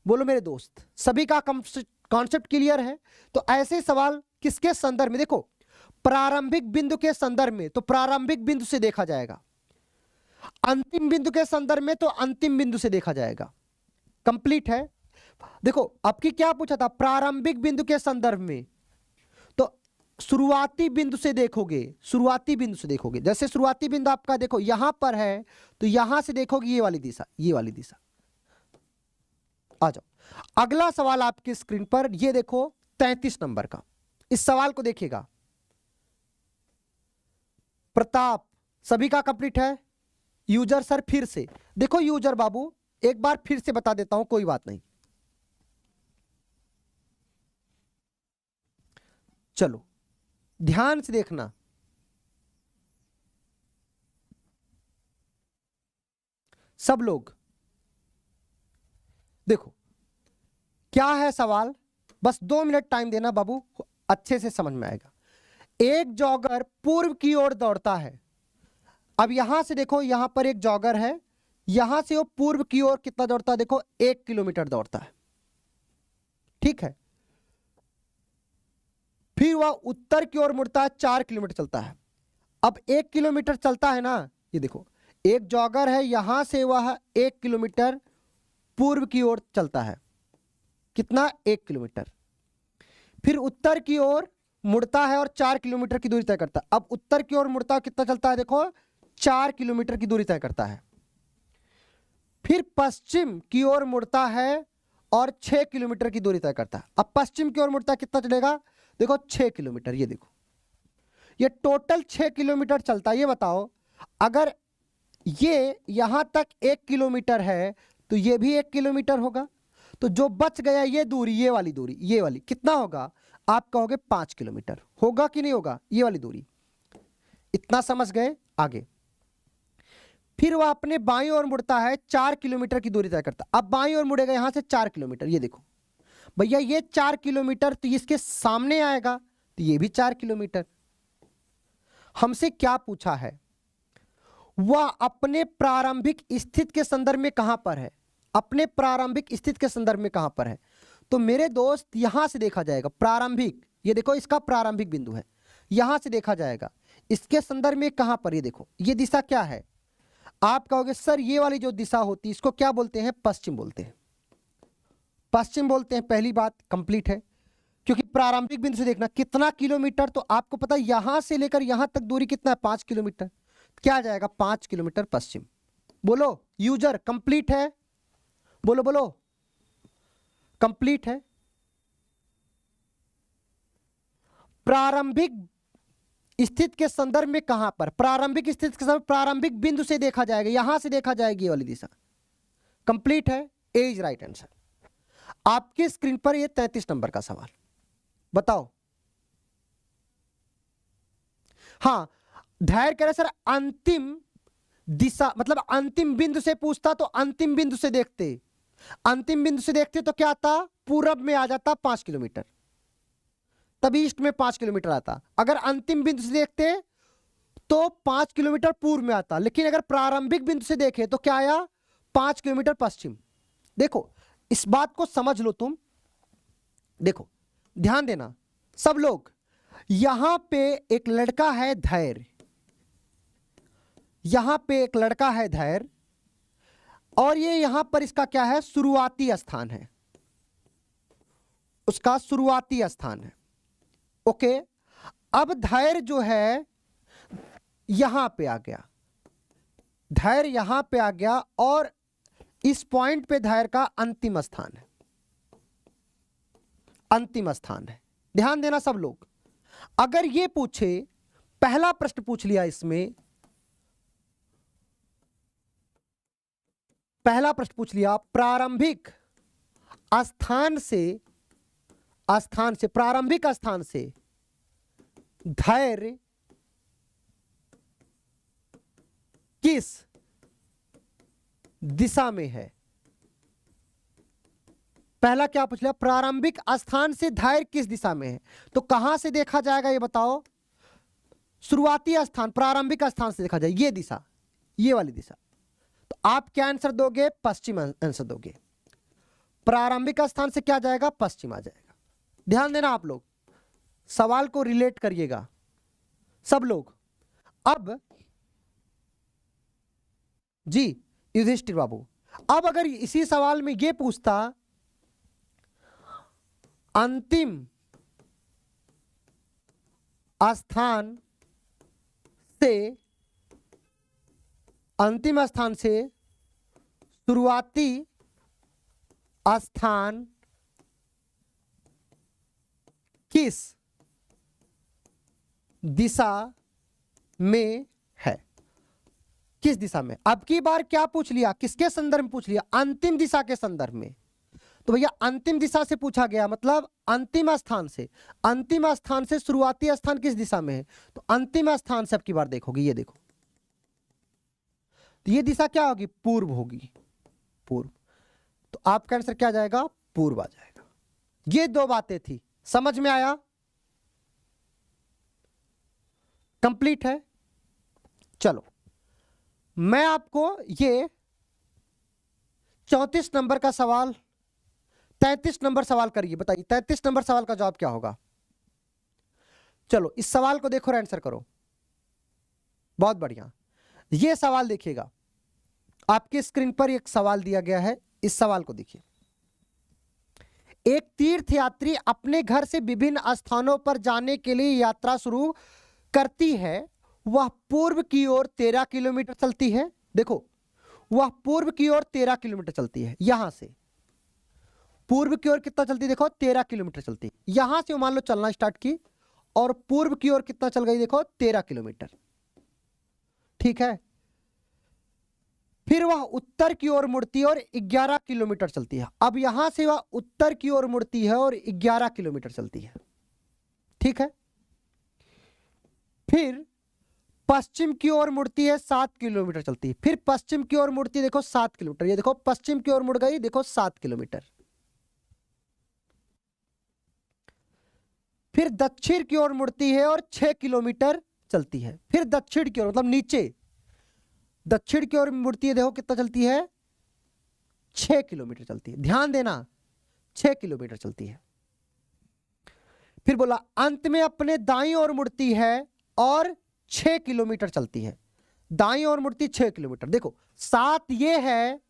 बोलो मेरे दोस्त, सभी का कॉन्सेप्ट क्लियर है। तो ऐसे सवाल किसके संदर्भ में, देखो प्रारंभिक बिंदु के संदर्भ में, तो प्रारंभिक बिंदु से देखा जाएगा। अंतिम बिंदु के संदर्भ में तो अंतिम बिंदु से देखा जाएगा। कंप्लीट है। देखो आपकी क्या पूछा था, प्रारंभिक बिंदु के संदर्भ में, तो शुरुआती बिंदु से देखोगे, शुरुआती बिंदु से देखोगे। जैसे शुरुआती बिंदु आपका देखो यहां पर है, तो यहां से देखोगे ये वाली दिशा, ये वाली दिशा। आ जाओ अगला सवाल आपकी स्क्रीन पर, ये देखो 33 नंबर का। इस सवाल को देखिएगा। प्रताप, सभी का कंप्लीट है। यूजर सर फिर से देखो, यूजर बाबू एक बार फिर से बता देता हूं, कोई बात नहीं। चलो ध्यान से देखना। सब लोग देखो क्या है सवाल, बस 2 मिनट टाइम देना बाबू, अच्छे से समझ में आएगा। एक जॉगर पूर्व की ओर दौड़ता है। अब यहां से देखो, यहां पर एक जॉगर है, यहां से वो पूर्व की ओर कितना दौड़ता है, देखो 1 किलोमीटर दौड़ता है, ठीक है। फिर वह उत्तर की ओर मुड़ता है, 4 किलोमीटर चलता है। अब 1 किलोमीटर चलता है ना, ये देखो एक जॉगर है, यहां से वह 1 किलोमीटर पूर्व की ओर चलता है। कितना? 1 किलोमीटर। फिर उत्तर की ओर मुड़ता है और 4 किलोमीटर की दूरी तय करता है। अब उत्तर की ओर मुड़ता है, कितना चलता है? देखो 4 किलोमीटर की दूरी तय करता है। फिर पश्चिम की ओर मुड़ता है और 6 किलोमीटर की दूरी तय करता है। अब पश्चिम की ओर मुड़ता है, कितना चलेगा? देखो 6 किलोमीटर। ये देखो, ये टोटल 6 किलोमीटर चलता है। ये बताओ, अगर ये यहां तक 1 किलोमीटर है तो ये भी 1 किलोमीटर होगा। तो जो बच गया ये दूरी, ये वाली दूरी, ये वाली कितना होगा? आप कहोगे 5 किलोमीटर। होगा कि नहीं होगा? ये वाली दूरी। इतना समझ गए? आगे फिर वह अपने बाईं ओर मुड़ता है, 4 किलोमीटर की दूरी तय करता है। अब बाईं ओर मुड़ेगा यहां से 4 किलोमीटर। ये देखो भैया, ये 4 किलोमीटर तो इसके सामने आएगा, तो ये भी 4 किलोमीटर। हमसे क्या पूछा है? वह अपने प्रारंभिक स्थिति के संदर्भ में कहां पर है? अपने प्रारंभिक स्थिति के संदर्भ में कहां पर है? तो मेरे दोस्त यहां से देखा जाएगा प्रारंभिक। ये देखो, इसका प्रारंभिक बिंदु है, यहां से देखा जाएगा। इसके संदर्भ में कहां पर? ये देखो, ये दिशा क्या है? आप कहोगे सर ये वाली जो दिशा होती है इसको क्या बोलते हैं? पश्चिम बोलते हैं। पश्चिम बोलते हैं। पहली बात कंप्लीट है, क्योंकि प्रारंभिक बिंदु से देखना कितना किलोमीटर, तो आपको पता है यहां से लेकर यहां तक दूरी कितना है? 5 किलोमीटर। क्या आ जाएगा? 5 किलोमीटर पश्चिम। बोलो यूजर, कंप्लीट है? बोलो बोलो, कंप्लीट है? प्रारंभिक स्थिति के संदर्भ में कहां पर? प्रारंभिक स्थिति के संदर्भ, प्रारंभिक बिंदु से देखा जाएगा, यहां से देखा जाएगी ये वाली दिशा। कंप्लीट है? ए इज राइट आंसर। आपके स्क्रीन पर ये 33 नंबर का सवाल बताओ। हां, धैर्य कह रहे सर अंतिम दिशा, मतलब अंतिम बिंदु से पूछता तो अंतिम बिंदु से देखते। अंतिम बिंदु से देखते तो क्या आता? पूरब में आ जाता 5 किलोमीटर, तब ईस्ट में 5 किलोमीटर आता। अगर अंतिम बिंदु से देखते तो 5 किलोमीटर पूर्व में आता, लेकिन अगर प्रारंभिक बिंदु से देखे तो क्या आया? 5 किलोमीटर पश्चिम। देखो इस बात को समझ लो तुम। देखो ध्यान देना सब लोग, यहां पे एक लड़का है धैर्य, यहां पे एक लड़का है धैर्य, और ये यहां पर इसका क्या है? शुरुआती स्थान है, उसका शुरुआती स्थान है। ओके, अब धैर्य जो है यहां पे आ गया, धैर्य यहां पे आ गया, और इस पॉइंट पे धैर्य का अंतिम स्थान है, अंतिम स्थान है। ध्यान देना सब लोग। अगर ये पूछे, पहला प्रश्न पूछ लिया इसमें, पहला प्रश्न पूछ लिया प्रारंभिक स्थान से, प्रारंभिक स्थान से धैर्य किस दिशा में है? पहला क्या पूछ लिया? प्रारंभिक स्थान से धैर्य किस दिशा में है। तो कहां से देखा जाएगा ये बताओ? शुरुआती स्थान, प्रारंभिक स्थान से देखा जाए, ये दिशा, ये वाली दिशा। तो आप क्या आंसर दोगे? पश्चिम आंसर दोगे। प्रारंभिक स्थान से क्या जाएगा? पश्चिम आ जाएगा। ध्यान देना आप लोग, सवाल को रिलेट करिएगा सब लोग। अब जी युधिष्ठिर बाबू, अब अगर इसी सवाल में ये पूछता अंतिम स्थान से, अंतिम स्थान से शुरुआती स्थान किस दिशा में है? किस दिशा में? अब की बार क्या पूछ लिया? किसके संदर्भ में पूछ लिया? अंतिम दिशा के संदर्भ में। तो भैया अंतिम दिशा से पूछा गया, मतलब अंतिम स्थान से, अंतिम स्थान से शुरुआती स्थान किस दिशा में है? तो अंतिम स्थान से अब की बार देखोगे, ये देखो, तो ये दिशा क्या होगी? पूर्व होगी, पूर्व। तो आपका आंसर क्या जाएगा? पूर्व आ जाएगा। ये दो बातें थी, समझ में आया? कंप्लीट है? चलो मैं आपको ये 34 नंबर का सवाल, 33 नंबर सवाल करिए, बताइए 33 नंबर सवाल का जवाब क्या होगा? चलो इस सवाल को देखो और आंसर करो। बहुत बढ़िया, ये सवाल देखिएगा, आपकी स्क्रीन पर एक सवाल दिया गया है, इस सवाल को देखिए। एक तीर्थयात्री अपने घर से विभिन्न स्थानों पर जाने के लिए यात्रा शुरू करती है। वह पूर्व की ओर 13 किलोमीटर चलती है। देखो, वह पूर्व की ओर 13 किलोमीटर चलती है। यहां से पूर्व की ओर कितना चलती है? देखो 13 किलोमीटर चलती है। यहां से मान लो चलना स्टार्ट की और पूर्व की ओर कितना चल गई? देखो 13 किलोमीटर। ठीक है। फिर वह उत्तर की ओर मुड़ती है और 11 किलोमीटर चलती है। अब यहां से वह उत्तर की ओर मुड़ती है और 11 किलोमीटर चलती है। ठीक है। फिर पश्चिम की ओर मुड़ती है, 7 किलोमीटर चलती है। फिर पश्चिम की ओर मुड़ती है, देखो 7 किलोमीटर। ये देखो पश्चिम की ओर मुड़ गई, देखो 7 किलोमीटर। फिर दक्षिण की ओर मुड़ती है और 6 किलोमीटर चलती है। फिर दक्षिण की ओर मतलब नीचे दक्षिण की ओर मुड़ती है, देखो कितना चलती है? 6 किलोमीटर चलती है। ध्यान देना, 6 किलोमीटर चलती है। फिर बोला अंत में अपने दाईं ओर मुड़ती है और 6 किलोमीटर चलती है। दाईं ओर मुड़ती 6 किलोमीटर। देखो 7 ये है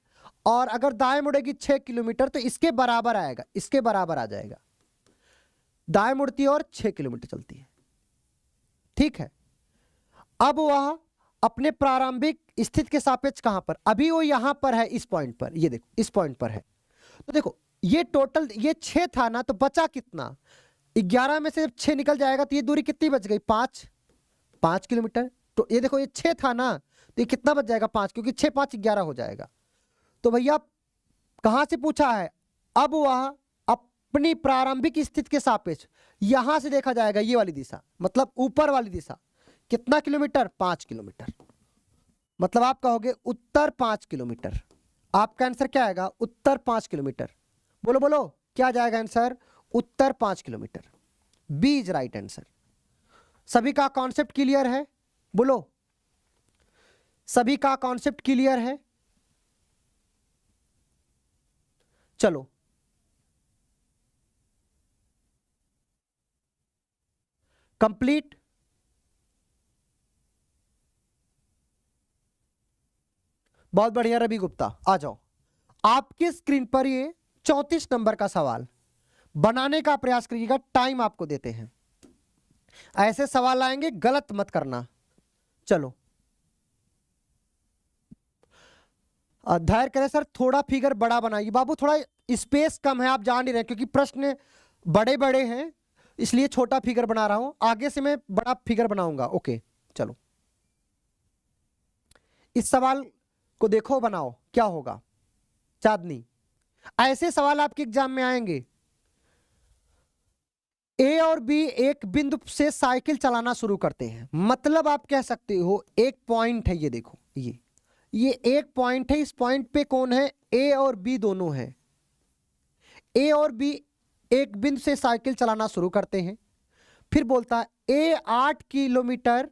और अगर दाएं मुड़ेगी 6 किलोमीटर तो इसके बराबर आएगा, इसके बराबर आ जाएगा। दाएं मुड़ती है और 6 किलोमीटर चलती है। ठीक है। अब वह अपने प्रारंभिक स्थिति के सापेक्ष कहां पर? अभी वो यहां पर है, इस पॉइंट पर। ये देखो इस पॉइंट पर है। तो देखो ये टोटल ये 6 था ना, तो बचा कितना? 11 में से जब 6 निकल जाएगा तो ये दूरी कितनी बच गई? 5 किलोमीटर। तो ये देखो ये 6 था ना, तो ये कितना बच जाएगा? 5, क्योंकि 6 5 11 हो जाएगा। तो भैया कहां से पूछा है? अब वह अपनी प्रारंभिक स्थिति के सापेक्ष यहां से देखा जाएगा, ये वाली दिशा मतलब ऊपर वाली दिशा। कितना किलोमीटर? 5 किलोमीटर। मतलब आप कहोगे उत्तर 5 किलोमीटर। आपका आंसर क्या आएगा? उत्तर 5 किलोमीटर। बोलो बोलो क्या जाएगा आंसर? उत्तर 5 kilometre. B is right answer. सभी का कॉन्सेप्ट क्लियर है? बोलो, सभी का कॉन्सेप्ट क्लियर है? चलो कंप्लीट। बहुत बढ़िया रवि गुप्ता, आ जाओ। आपकी स्क्रीन पर ये 34 नंबर का सवाल बनाने का प्रयास करिएगा। टाइम आपको देते हैं, ऐसे सवाल आएंगे, गलत मत करना। चलो धैर्य करें सर, थोड़ा फिगर बड़ा बनाइए। बाबू थोड़ा स्पेस कम है, आप जान नहीं रहे, क्योंकि प्रश्न बड़े बड़े हैं इसलिए छोटा फिगर बना रहा हूं। आगे से मैं बड़ा फिगर बनाऊंगा। ओके चलो, इस सवाल को देखो, बनाओ क्या होगा। चांदनी, ऐसे सवाल आपके एग्जाम में आएंगे। ए और बी एक बिंदु से साइकिल चलाना शुरू करते हैं। मतलब आप कह सकते हो एक पॉइंट है, ये देखो ये एक पॉइंट है। इस पॉइंट पे कौन है? ए और बी दोनों हैं। ए और बी एक बिंदु से साइकिल चलाना शुरू करते हैं। फिर बोलता है ए 8 किलोमीटर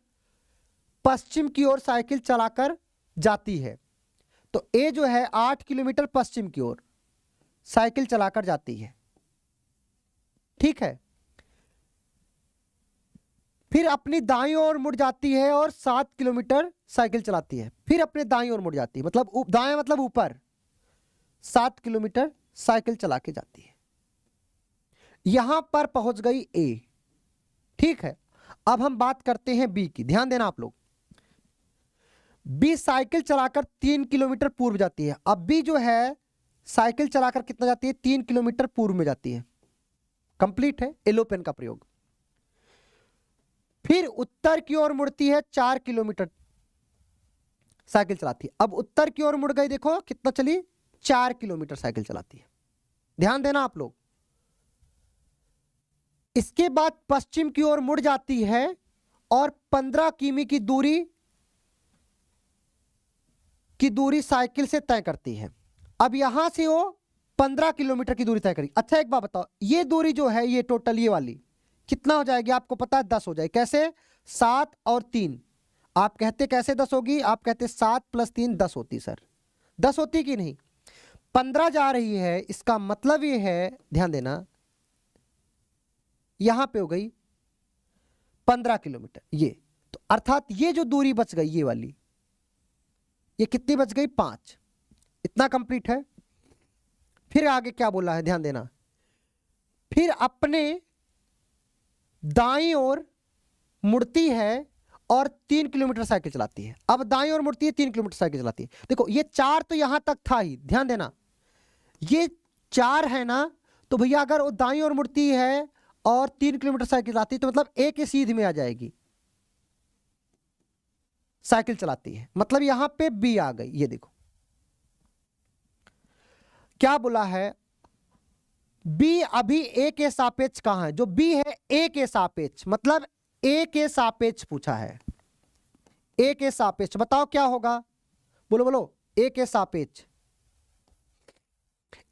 पश्चिम की ओर साइकिल चलाकर जाती है। तो ए जो है 8 किलोमीटर पश्चिम की ओर साइकिल चलाकर जाती है। ठीक है। फिर अपनी दाईं ओर मुड़ जाती है और 7 किलोमीटर साइकिल चलाती है। फिर अपने दाईं ओर मुड़ जाती है, मतलब दाएं मतलब ऊपर, 7 किलोमीटर साइकिल चला के जाती है। यहां पर पहुंच गई ए। ठीक है। अब हम बात करते हैं बी की। ध्यान देना आप लोग। बी साइकिल चलाकर 3 किलोमीटर पूर्व जाती है। अब बी जो है साइकिल चलाकर कितना जाती है? 3 किलोमीटर पूर्व में जाती है। कंप्लीट है, येलो पेन का प्रयोग। फिर उत्तर की ओर मुड़ती है, 4 किलोमीटर साइकिल चलाती है। अब उत्तर की ओर मुड़ गई, देखो कितना चली? 4 किलोमीटर साइकिल चलाती है। ध्यान देना आप लोग। इसके बाद पश्चिम की ओर मुड़ जाती है और 15 किमी की दूरी साइकिल से तय करती है। अब यहां से वो 15 किलोमीटर की दूरी तय करेगी। अच्छा एक बात बताओ, ये दूरी जो है ये टोटल ये वाली कितना हो जाएगी? आपको पता है 10 हो जाएगी। कैसे? 7 और 3। आप कहते कैसे 10 होगी? आप कहते 7 + 3 10 होती। सर 10 होती कि नहीं? 15 जा रही है, इसका मतलब ये है, ध्यान देना, यहां पे हो गई 15 किलोमीटर ये। तो अर्थात ये जो दूरी बच गई ये वाली, ये कितनी बच गई 5, इतना कंप्लीट है। फिर आगे क्या बोला है ध्यान देना, फिर अपने दाईं ओर मुड़ती है और 3 किलोमीटर साइकिल चलाती है। अब दाईं ओर मुड़ती है, 3 किलोमीटर साइकिल चलाती है। देखो ये 4 तो यहां तक था ही, ध्यान देना ये 4 है ना, तो भैया अगर वो दाईं ओर मुड़ती है और 3 किलोमीटर साइकिल चलाती है तो मतलब एक ही सीध में आ जाएगी, साइकिल चलाती है, मतलब यहां पे बी आ गई। ये देखो क्या बोला है, बी अभी ए के सापेक्ष कहां है, जो बी है ए के सापेक्ष, मतलब ए के सापेक्ष पूछा है, ए के सापेक्ष बताओ क्या होगा, बोलो बोलो, ए के सापेक्ष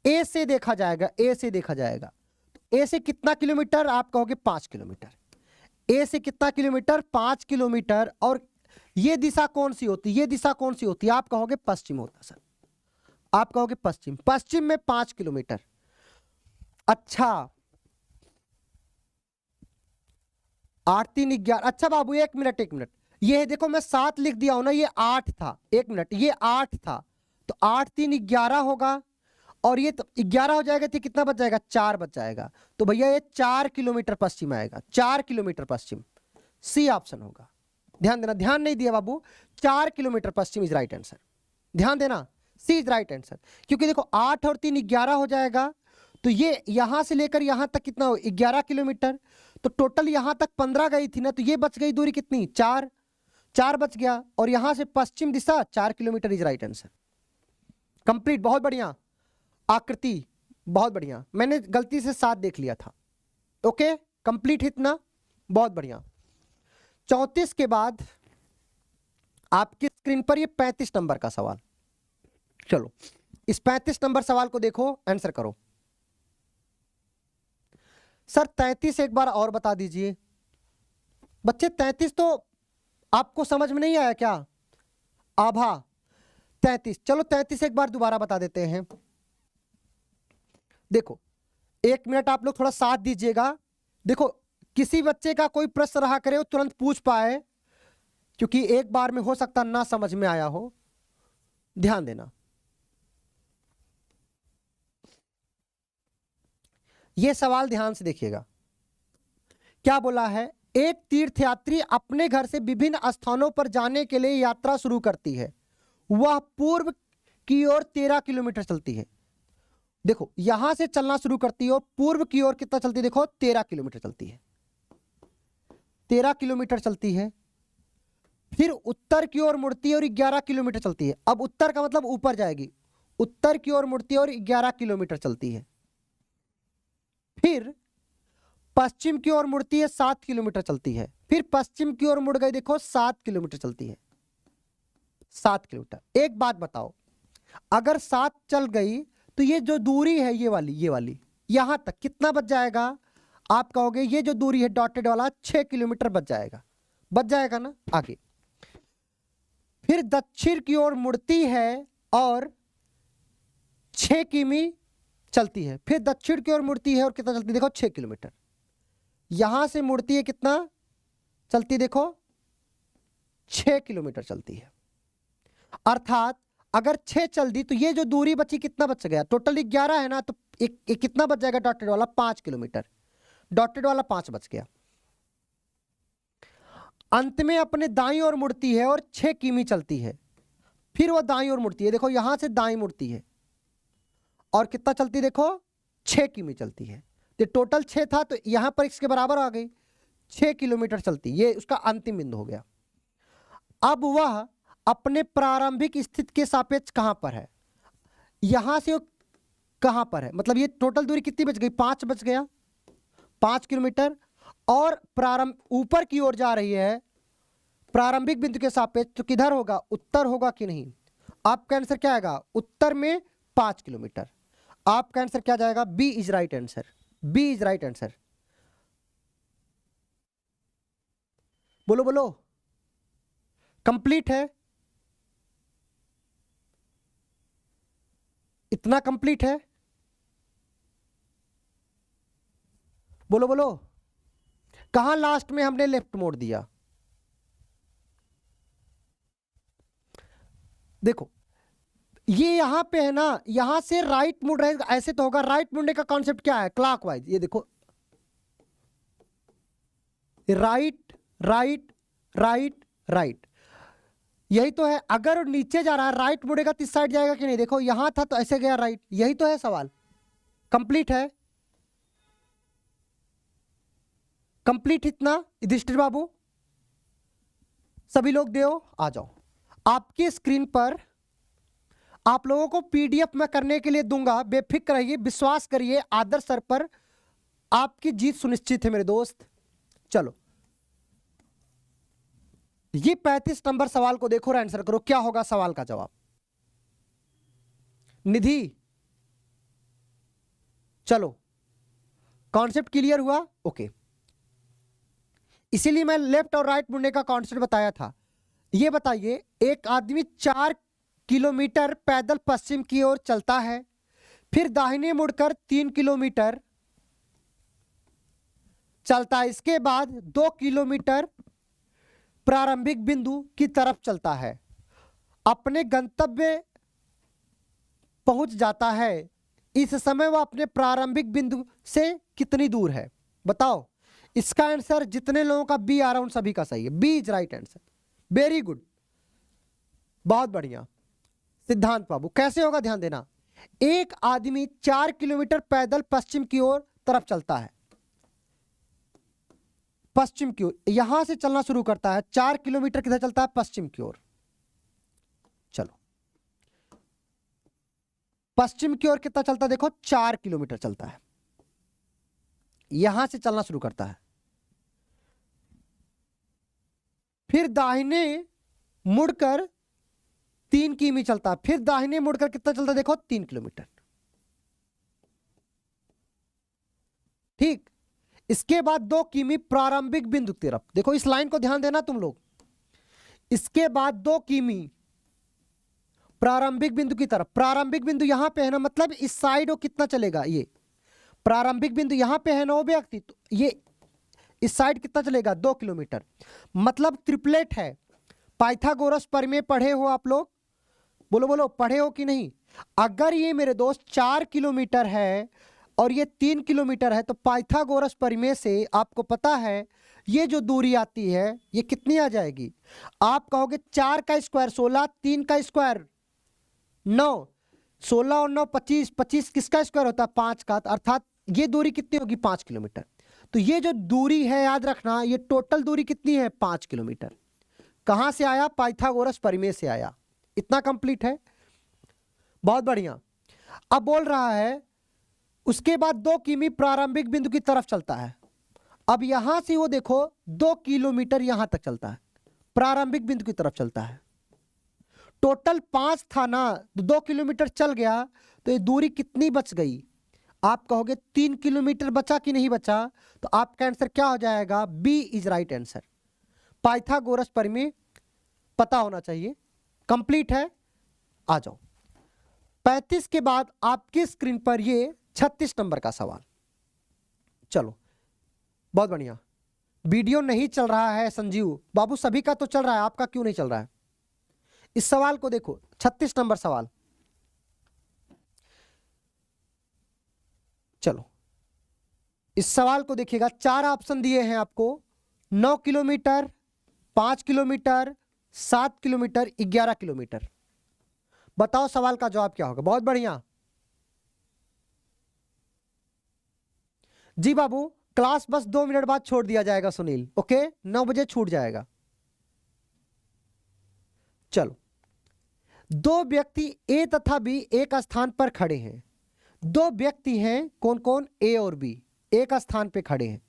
ए से देखा जाएगा, ए से देखा जाएगा, ए से कितना किलोमीटर, आप कहोगे 5 किलोमीटर, ए से कितना किलोमीटर 5 किलोमीटर, और ये दिशा कौन सी होती है, ये दिशा कौन सी होती है, आप कहोगे पश्चिम होता सर, आप कहोगे पश्चिम, पश्चिम में 5 किलोमीटर। अच्छा 8 3 11, अच्छा बाबू एक मिनट एक मिनट, ये देखो मैं 7 लिख दिया हूं ना, ये 8 था, एक मिनट ये 8 था, तो 8 3 11 होगा, और ये तो 11 हो जाएगा तो कितना बच जाएगा, 4 बच जाएगा, तो भैया ये 4 किलोमीटर पश्चिम आएगा, 4 किलोमीटर पश्चिम, सी ऑप्शन होगा। ध्यान देना, ध्यान नहीं दिया बाबू, 4 किलोमीटर पश्चिम इज राइट आंसर, ध्यान देना, सी इज राइट आंसर, क्योंकि देखो 8 और 3 11 हो जाएगा, तो ये यहां से लेकर यहां तक कितना हो 11 किलोमीटर, तो टोटल यहां तक 15 गई थी ना, तो ये बच गई दूरी कितनी 4, 4 बच गया, और यहां से पश्चिम दिशा 4 kilometre is right answer, complete, बहुत बढ़िया आकृति, बहुत बढ़िया, मैंने गलती से 7 देख लिया था, ओके कंप्लीट इतना, बहुत बढ़िया। 34 के बाद आपकी स्क्रीन पर ये 35 नंबर का सवाल, चलो इस 35 नंबर सवाल को देखो, आंसर करो। सर 33 एक बार और बता दीजिए बच्चे, 33 तो आपको समझ में नहीं आया क्या, आभा 33, चलो 33 एक बार दोबारा बता देते हैं। देखो 1 मिनट आप लोग थोड़ा साथ दीजिएगा, देखो किसी बच्चे का कोई प्रश्न रहा करे वो तुरंत पूछ पाए, क्योंकि एक बार में हो सकता ना समझ में आया हो, ध्यान देना। यह सवाल ध्यान से देखिएगा, क्या बोला है, एक तीर्थयात्री अपने घर से विभिन्न स्थानों पर जाने के लिए यात्रा शुरू करती है, वह पूर्व की ओर 13 किलोमीटर चलती है। देखो यहां से चलना शुरू करती है और पूर्व की ओर कितना चलती है, देखो 13 किलोमीटर चलती है, 13 किलोमीटर चलती है, फिर उत्तर की ओर मुड़ती है और 11 किलोमीटर चलती है। अब उत्तर का मतलब ऊपर जाएगी, उत्तर की ओर मुड़ती है और 11 किलोमीटर चलती है, फिर पश्चिम की ओर मुड़ती है 7 किलोमीटर चलती है, फिर पश्चिम की ओर मुड़ गई, देखो 7 किलोमीटर चलती है, 7 किलोमीटर। एक बात बताओ, अगर 7 चल गई तो ये जो दूरी है ये वाली यहां तक कितना बच जाएगा, आप कहोगे ये जो दूरी है डॉटेड वाला 6 किलोमीटर बच जाएगा ना। आगे फिर दक्षिण की ओर मुड़ती है और 6 किमी चलती है, फिर दक्षिण की ओर मुड़ती है और कितना चलती है, देखो 6 किलोमीटर, यहां से मुड़ती है कितना चलती है, देखो 6 किलोमीटर चलती है। अर्थात अगर 6 चल दी तो ये जो दूरी बची कितना बच गया, टोटल 11 है ना, तो एक कितना बच जाएगा डॉटेड वाला 5 किलोमीटर, डॉटेड वाला 5 बच गया। अंत में अपने दाईं ओर मुड़ती है और 6 किमी चलती है, फिर वो दाईं ओर मुड़ती है, देखो यहां से दाईं मुड़ती है और कितना चलती है, देखो 6 किमी चलती है, तो टोटल 6 था तो यहां पर इसके बराबर आ गई, 6 किलोमीटर चलती, ये उसका अंतिम बिंदु हो गया। अब वह अपने प्रारंभिक स्थिति के सापेक्ष कहां पर है, यहां से कहां पर है, मतलब ये टोटल दूरी कितनी बच गई, 5 बच गया, 5 किलोमीटर, और प्रारंभ ऊपर की ओर जा रही है प्रारंभिक बिंदु के सापेक्ष, तो किधर होगा, उत्तर होगा कि नहीं, आपका आंसर क्या आएगा, उत्तर में 5 किलोमीटर, आपका आंसर क्या जाएगा, B is right answer, B is right answer, बोलो बोलो, कंप्लीट है, इतना कंप्लीट है, बोलो बोलो, कहां लास्ट में हमने लेफ्ट मोड़ दिया, देखो ये यहां पे है ना, यहां से राइट मुड़ रहेगा, ऐसे तो होगा। राइट मुड़ने का कॉन्सेप्ट क्या है? क्लॉकवाइज। ये देखो राइट राइट राइट राइट, यही तो है। अगर नीचे जा रहा है राइट मुड़ेगा तो इस साइड जाएगा कि नहीं? देखो यहां था तो ऐसे गया राइट, यही तो है सवाल। कंप्लीट है, कंप्लीट इतना। युधिष्ठिर बाबू सभी लोग दो, आ जाओ। आपकी स्क्रीन पर आप लोगों को पीडीएफ में करने के लिए दूंगा, बेफिक्र रहिए, विश्वास करिए आदर्श सर पर, आपकी जीत सुनिश्चित है मेरे दोस्त। चलो ये 35 नंबर सवाल को देखो और आंसर करो, क्या होगा सवाल का जवाब। निधि चलो, कॉन्सेप्ट क्लियर हुआ? ओके, इसीलिए मैं लेफ्ट और राइट मुड़ने का कॉन्सेप्ट बताया था। ये बताइए, एक आदमी 4 किलोमीटर पैदल पश्चिम की ओर चलता है, फिर दाहिने मुड़कर 3 किलोमीटर चलता है, इसके बाद 2 किलोमीटर प्रारंभिक बिंदु की तरफ चलता है, अपने गंतव्य पहुंच जाता है। इस समय वह अपने प्रारंभिक बिंदु से कितनी दूर है? बताओ। इसका आंसर जितने लोगों का बी आ रहा है उन सभी का सही है। B is right answer. Very good, बहुत बढ़िया। सिद्धांत बाबू कैसे होगा ध्यान देना। एक आदमी 4 किलोमीटर पैदल पश्चिम की ओर तरफ चलता है, पश्चिम की ओर यहां से चलना शुरू करता है। 4 किलोमीटर किधर चलता है? पश्चिम की ओर। चलो पश्चिम की ओर कितना चलता है? देखो 4 किलोमीटर चलता है, यहां से चलना शुरू करता है, फिर दाहिने मुड़कर 3 किमी चलता है, फिर दाहिने मुड़कर कितना चलता है? देखो 3 किलोमीटर। ठीक, इसके बाद 2 किमी प्रारंभिक बिंदु की तरफ। देखो इस लाइन को ध्यान देना तुम लोग। इसके बाद 2 किमी प्रारंभिक बिंदु की तरफ। प्रारंभिक बिंदु यहां पे है ना, मतलब इस साइड वो कितना चलेगा? ये प्रारंभिक बिंदु यहां पे है ना वो व्यक्ति, तो ये इस साइड कितना चलेगा? 2 किलोमीटर। मतलब ट्रिपलेट है। पाइथागोरस प्रमेय पढ़े हो आप लोग? बोलो बोलो, पढ़े हो कि नहीं? अगर ये मेरे दोस्त 4 किलोमीटर है और ये 3 किलोमीटर है, तो पाइथागोरस प्रमेय से आपको पता है ये जो दूरी आती है ये कितनी आ जाएगी? आप कहोगे 4 का स्क्वायर 16, 3 का स्क्वायर 9, 16 और 9 25, 25 किसका स्क्वायर होता है? 5 का। अर्थात ये दूरी कितनी होगी? 5 किलोमीटर। तो ये जो दूरी है याद रखना, ये टोटल दूरी कितनी है? 5 किलोमीटर। कहां से आया? पाइथागोरस प्रमेय से आया। इतना कंप्लीट है, बहुत बढ़िया। अब बोल रहा है उसके बाद 2 किमी प्रारंभिक बिंदु की तरफ चलता है। अब यहां से वो देखो 2 किलोमीटर यहां तक चलता है, प्रारंभिक बिंदु की तरफ चलता है। टोटल 5 था ना, 2 किलोमीटर चल गया, तो ये दूरी कितनी बच गई? आप कहोगे 3 किलोमीटर बचा कि नहीं बचा? तो आपका आंसर क्या हो जाएगा? B is right answer. Pythagoras प्रमेय पता होना चाहिए। कंप्लीट है, आ जाओ। 35 के बाद आपकी स्क्रीन पर ये 36 नंबर का सवाल। चलो बहुत बढ़िया। वीडियो नहीं चल रहा है संजीव बाबू, सभी का तो चल रहा है, आपका क्यों नहीं चल रहा है? इस सवाल को देखो, 36 नंबर सवाल। चलो इस सवाल को देखिएगा, 4 ऑप्शन दिए हैं आपको। 9 किलोमीटर, 5 किलोमीटर, 7 किलोमीटर, 11 किलोमीटर। बताओ सवाल का जवाब क्या होगा? बहुत बढ़िया जी बाबू। क्लास बस 2 मिनट बाद छोड़ दिया जाएगा सुनील, ओके? 9 बजे छूट जाएगा। चलो, 2 व्यक्ति ए तथा बी एक स्थान पर खड़े हैं। 2 व्यक्ति हैं, कौन कौन? ए और बी एक स्थान पे खड़े हैं।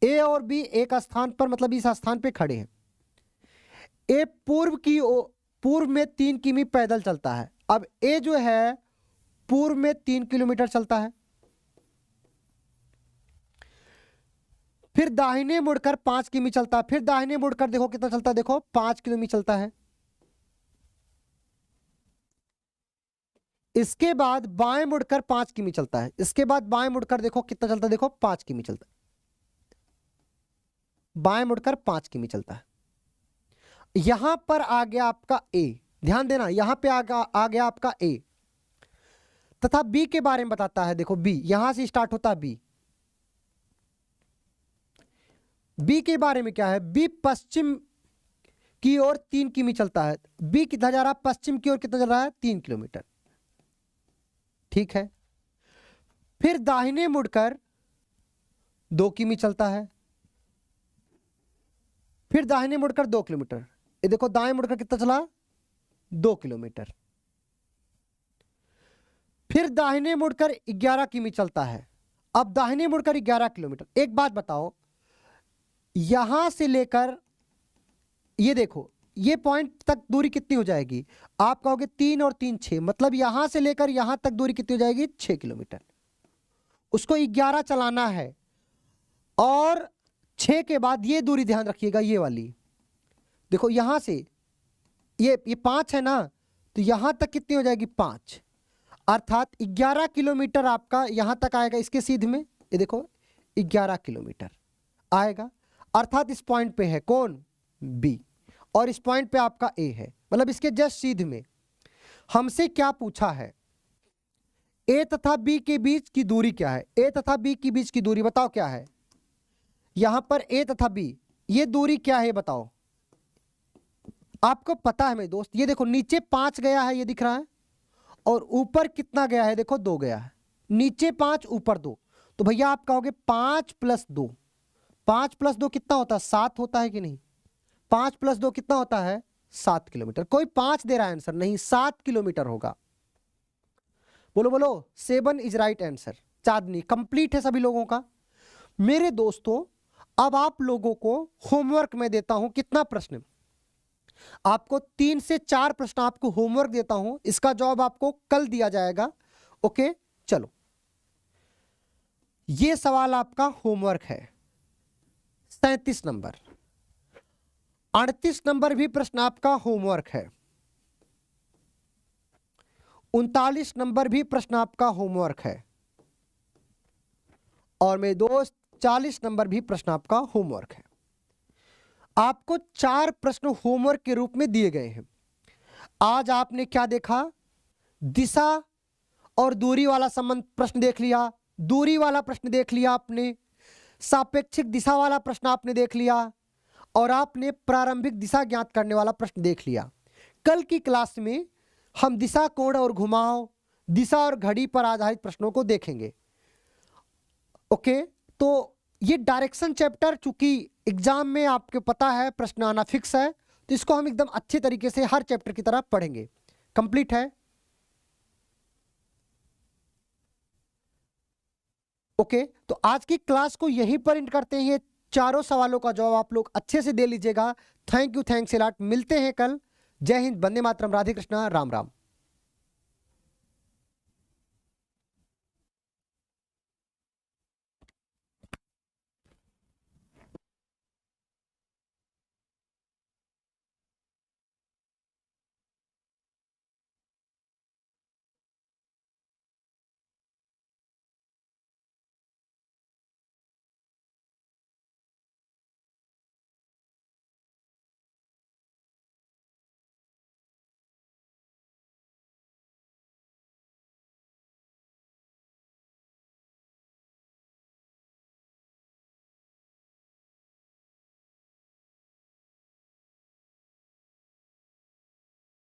ए और बी एक स्थान पर, मतलब इस स्थान पे खड़े हैं। ए पूर्व में 3 किमी पैदल चलता है। अब ए जो है पूर्व में 3 किलोमीटर चलता है, फिर दाहिने मुड़कर 5 किमी चलता है, फिर दाहिने मुड़कर देखो कितना चलता है? देखो 5 किमी चलता है। इसके बाद बाएं मुड़कर 5 किमी चलता है। इसके बाद बाएं मुड़कर देखो कितना चलता है? देखो 5 किमी चलता है। बाएं मुड़कर 5 किमी चलता है। यहां पर आ गया आपका ए, ध्यान देना, यहां पे आ गया आपका ए, तथा बी के बारे में बताता है। देखो बी यहां से स्टार्ट होता है, बी के बारे में क्या है, बी पश्चिम की ओर 3 किमी चलता है। बी कितना जा रहा है, पश्चिम की ओर कितना चल रहा है, 3 किलोमीटर। ठीक है, फिर दाहिने मुड़कर 2 किमी चलता है, फिर दाहिने मुड़कर 2 किलोमीटर। ये देखो दाएं मुड़कर कितना चला, 2 किलोमीटर। फिर दाहिने मुड़कर 11 किमी चलता है। अब दाहिने मुड़कर 11 किलोमीटर। एक बात बताओ, यहां से लेकर ये देखो, ये पॉइंट तक दूरी कितनी हो जाएगी, आप कहोगे 3 और 3 6, मतलब यहां से लेकर यहां तक दूरी कितनी हो जाएगी, 6 किलोमीटर। उसको 11 चलाना है, और 6 के बाद ये दूरी ध्यान रखिएगा, ये वाली देखो, यहां से ये 5 है ना, तो यहां तक कितनी हो जाएगी, 5, अर्थात 11 किलोमीटर आपका यहां तक आएगा इसके सीध में। ये देखो 11 किलोमीटर आएगा, अर्थात इस पॉइंट पे है कौन, बी, और इस पॉइंट पे आपका ए है, मतलब इसके जस्ट सीध में। हमसे क्या पूछा है, ए तथा बी के बीच की दूरी क्या है, ए तथा बी के बीच की दूरी बताओ क्या है। यहां पर ए तथा बी, ये दूरी क्या है बताओ, आपको पता है मेरे दोस्त। ये देखो नीचे 5 गया है, ये दिख रहा है, और ऊपर कितना गया है, देखो 2 गया है। नीचे 5 ऊपर 2, तो भैया आप कहोगे 5 + 2, 5 + 2 कितना होता है, 7 होता है कि नहीं। 5 + 2 कितना होता है, 7 किलोमीटर। कोई 5 दे रहा है आंसर, नहीं 7 किलोमीटर होगा। बोलो बोलो, 7 is right answer. Chandni complete है सभी लोगों का। मेरे दोस्तों अब आप लोगों को होमवर्क में देता हूं, कितना प्रश्न, आपको 3 से 4 प्रश्न आपको होमवर्क देता हूं, इसका जवाब आपको कल दिया जाएगा। ओके चलो, ये सवाल आपका होमवर्क है 37 नंबर, 38 नंबर भी प्रश्न आपका होमवर्क है, 39 नंबर भी प्रश्न आपका होमवर्क है, और मेरे दोस्त 40 नंबर भी प्रश्न आपका होमवर्क है। आपको 4 प्रश्न होमवर्क के रूप में दिए गए हैं। आज आपने क्या देखा, दिशा और दूरी वाला संबंध प्रश्न देख लिया, दूरी वाला प्रश्न देख लिया आपने, सापेक्षिक दिशा वाला प्रश्न आपने देख लिया, और आपने प्रारंभिक दिशा ज्ञात करने वाला प्रश्न देख लिया। कल की क्लास में हम दिशा, कोण और घुमाव, दिशा और घड़ी पर आधारित प्रश्नों को देखेंगे। ओके, तो ये डायरेक्शन चैप्टर चूंकि एग्जाम में आपको पता है प्रश्न आना फिक्स है, तो इसको हम एकदम अच्छे तरीके से हर चैप्टर की तरह पढ़ेंगे। कंप्लीट है। ओके, तो आज की क्लास को यहीं पर एंड करते हैं। चारों सवालों का जवाब आप लोग अच्छे से दे लीजिएगा। Thank you, thanks a lot. मिलते हैं कल। जय हिंद, वंदे मातरम, राधे कृष्णा, राम राम।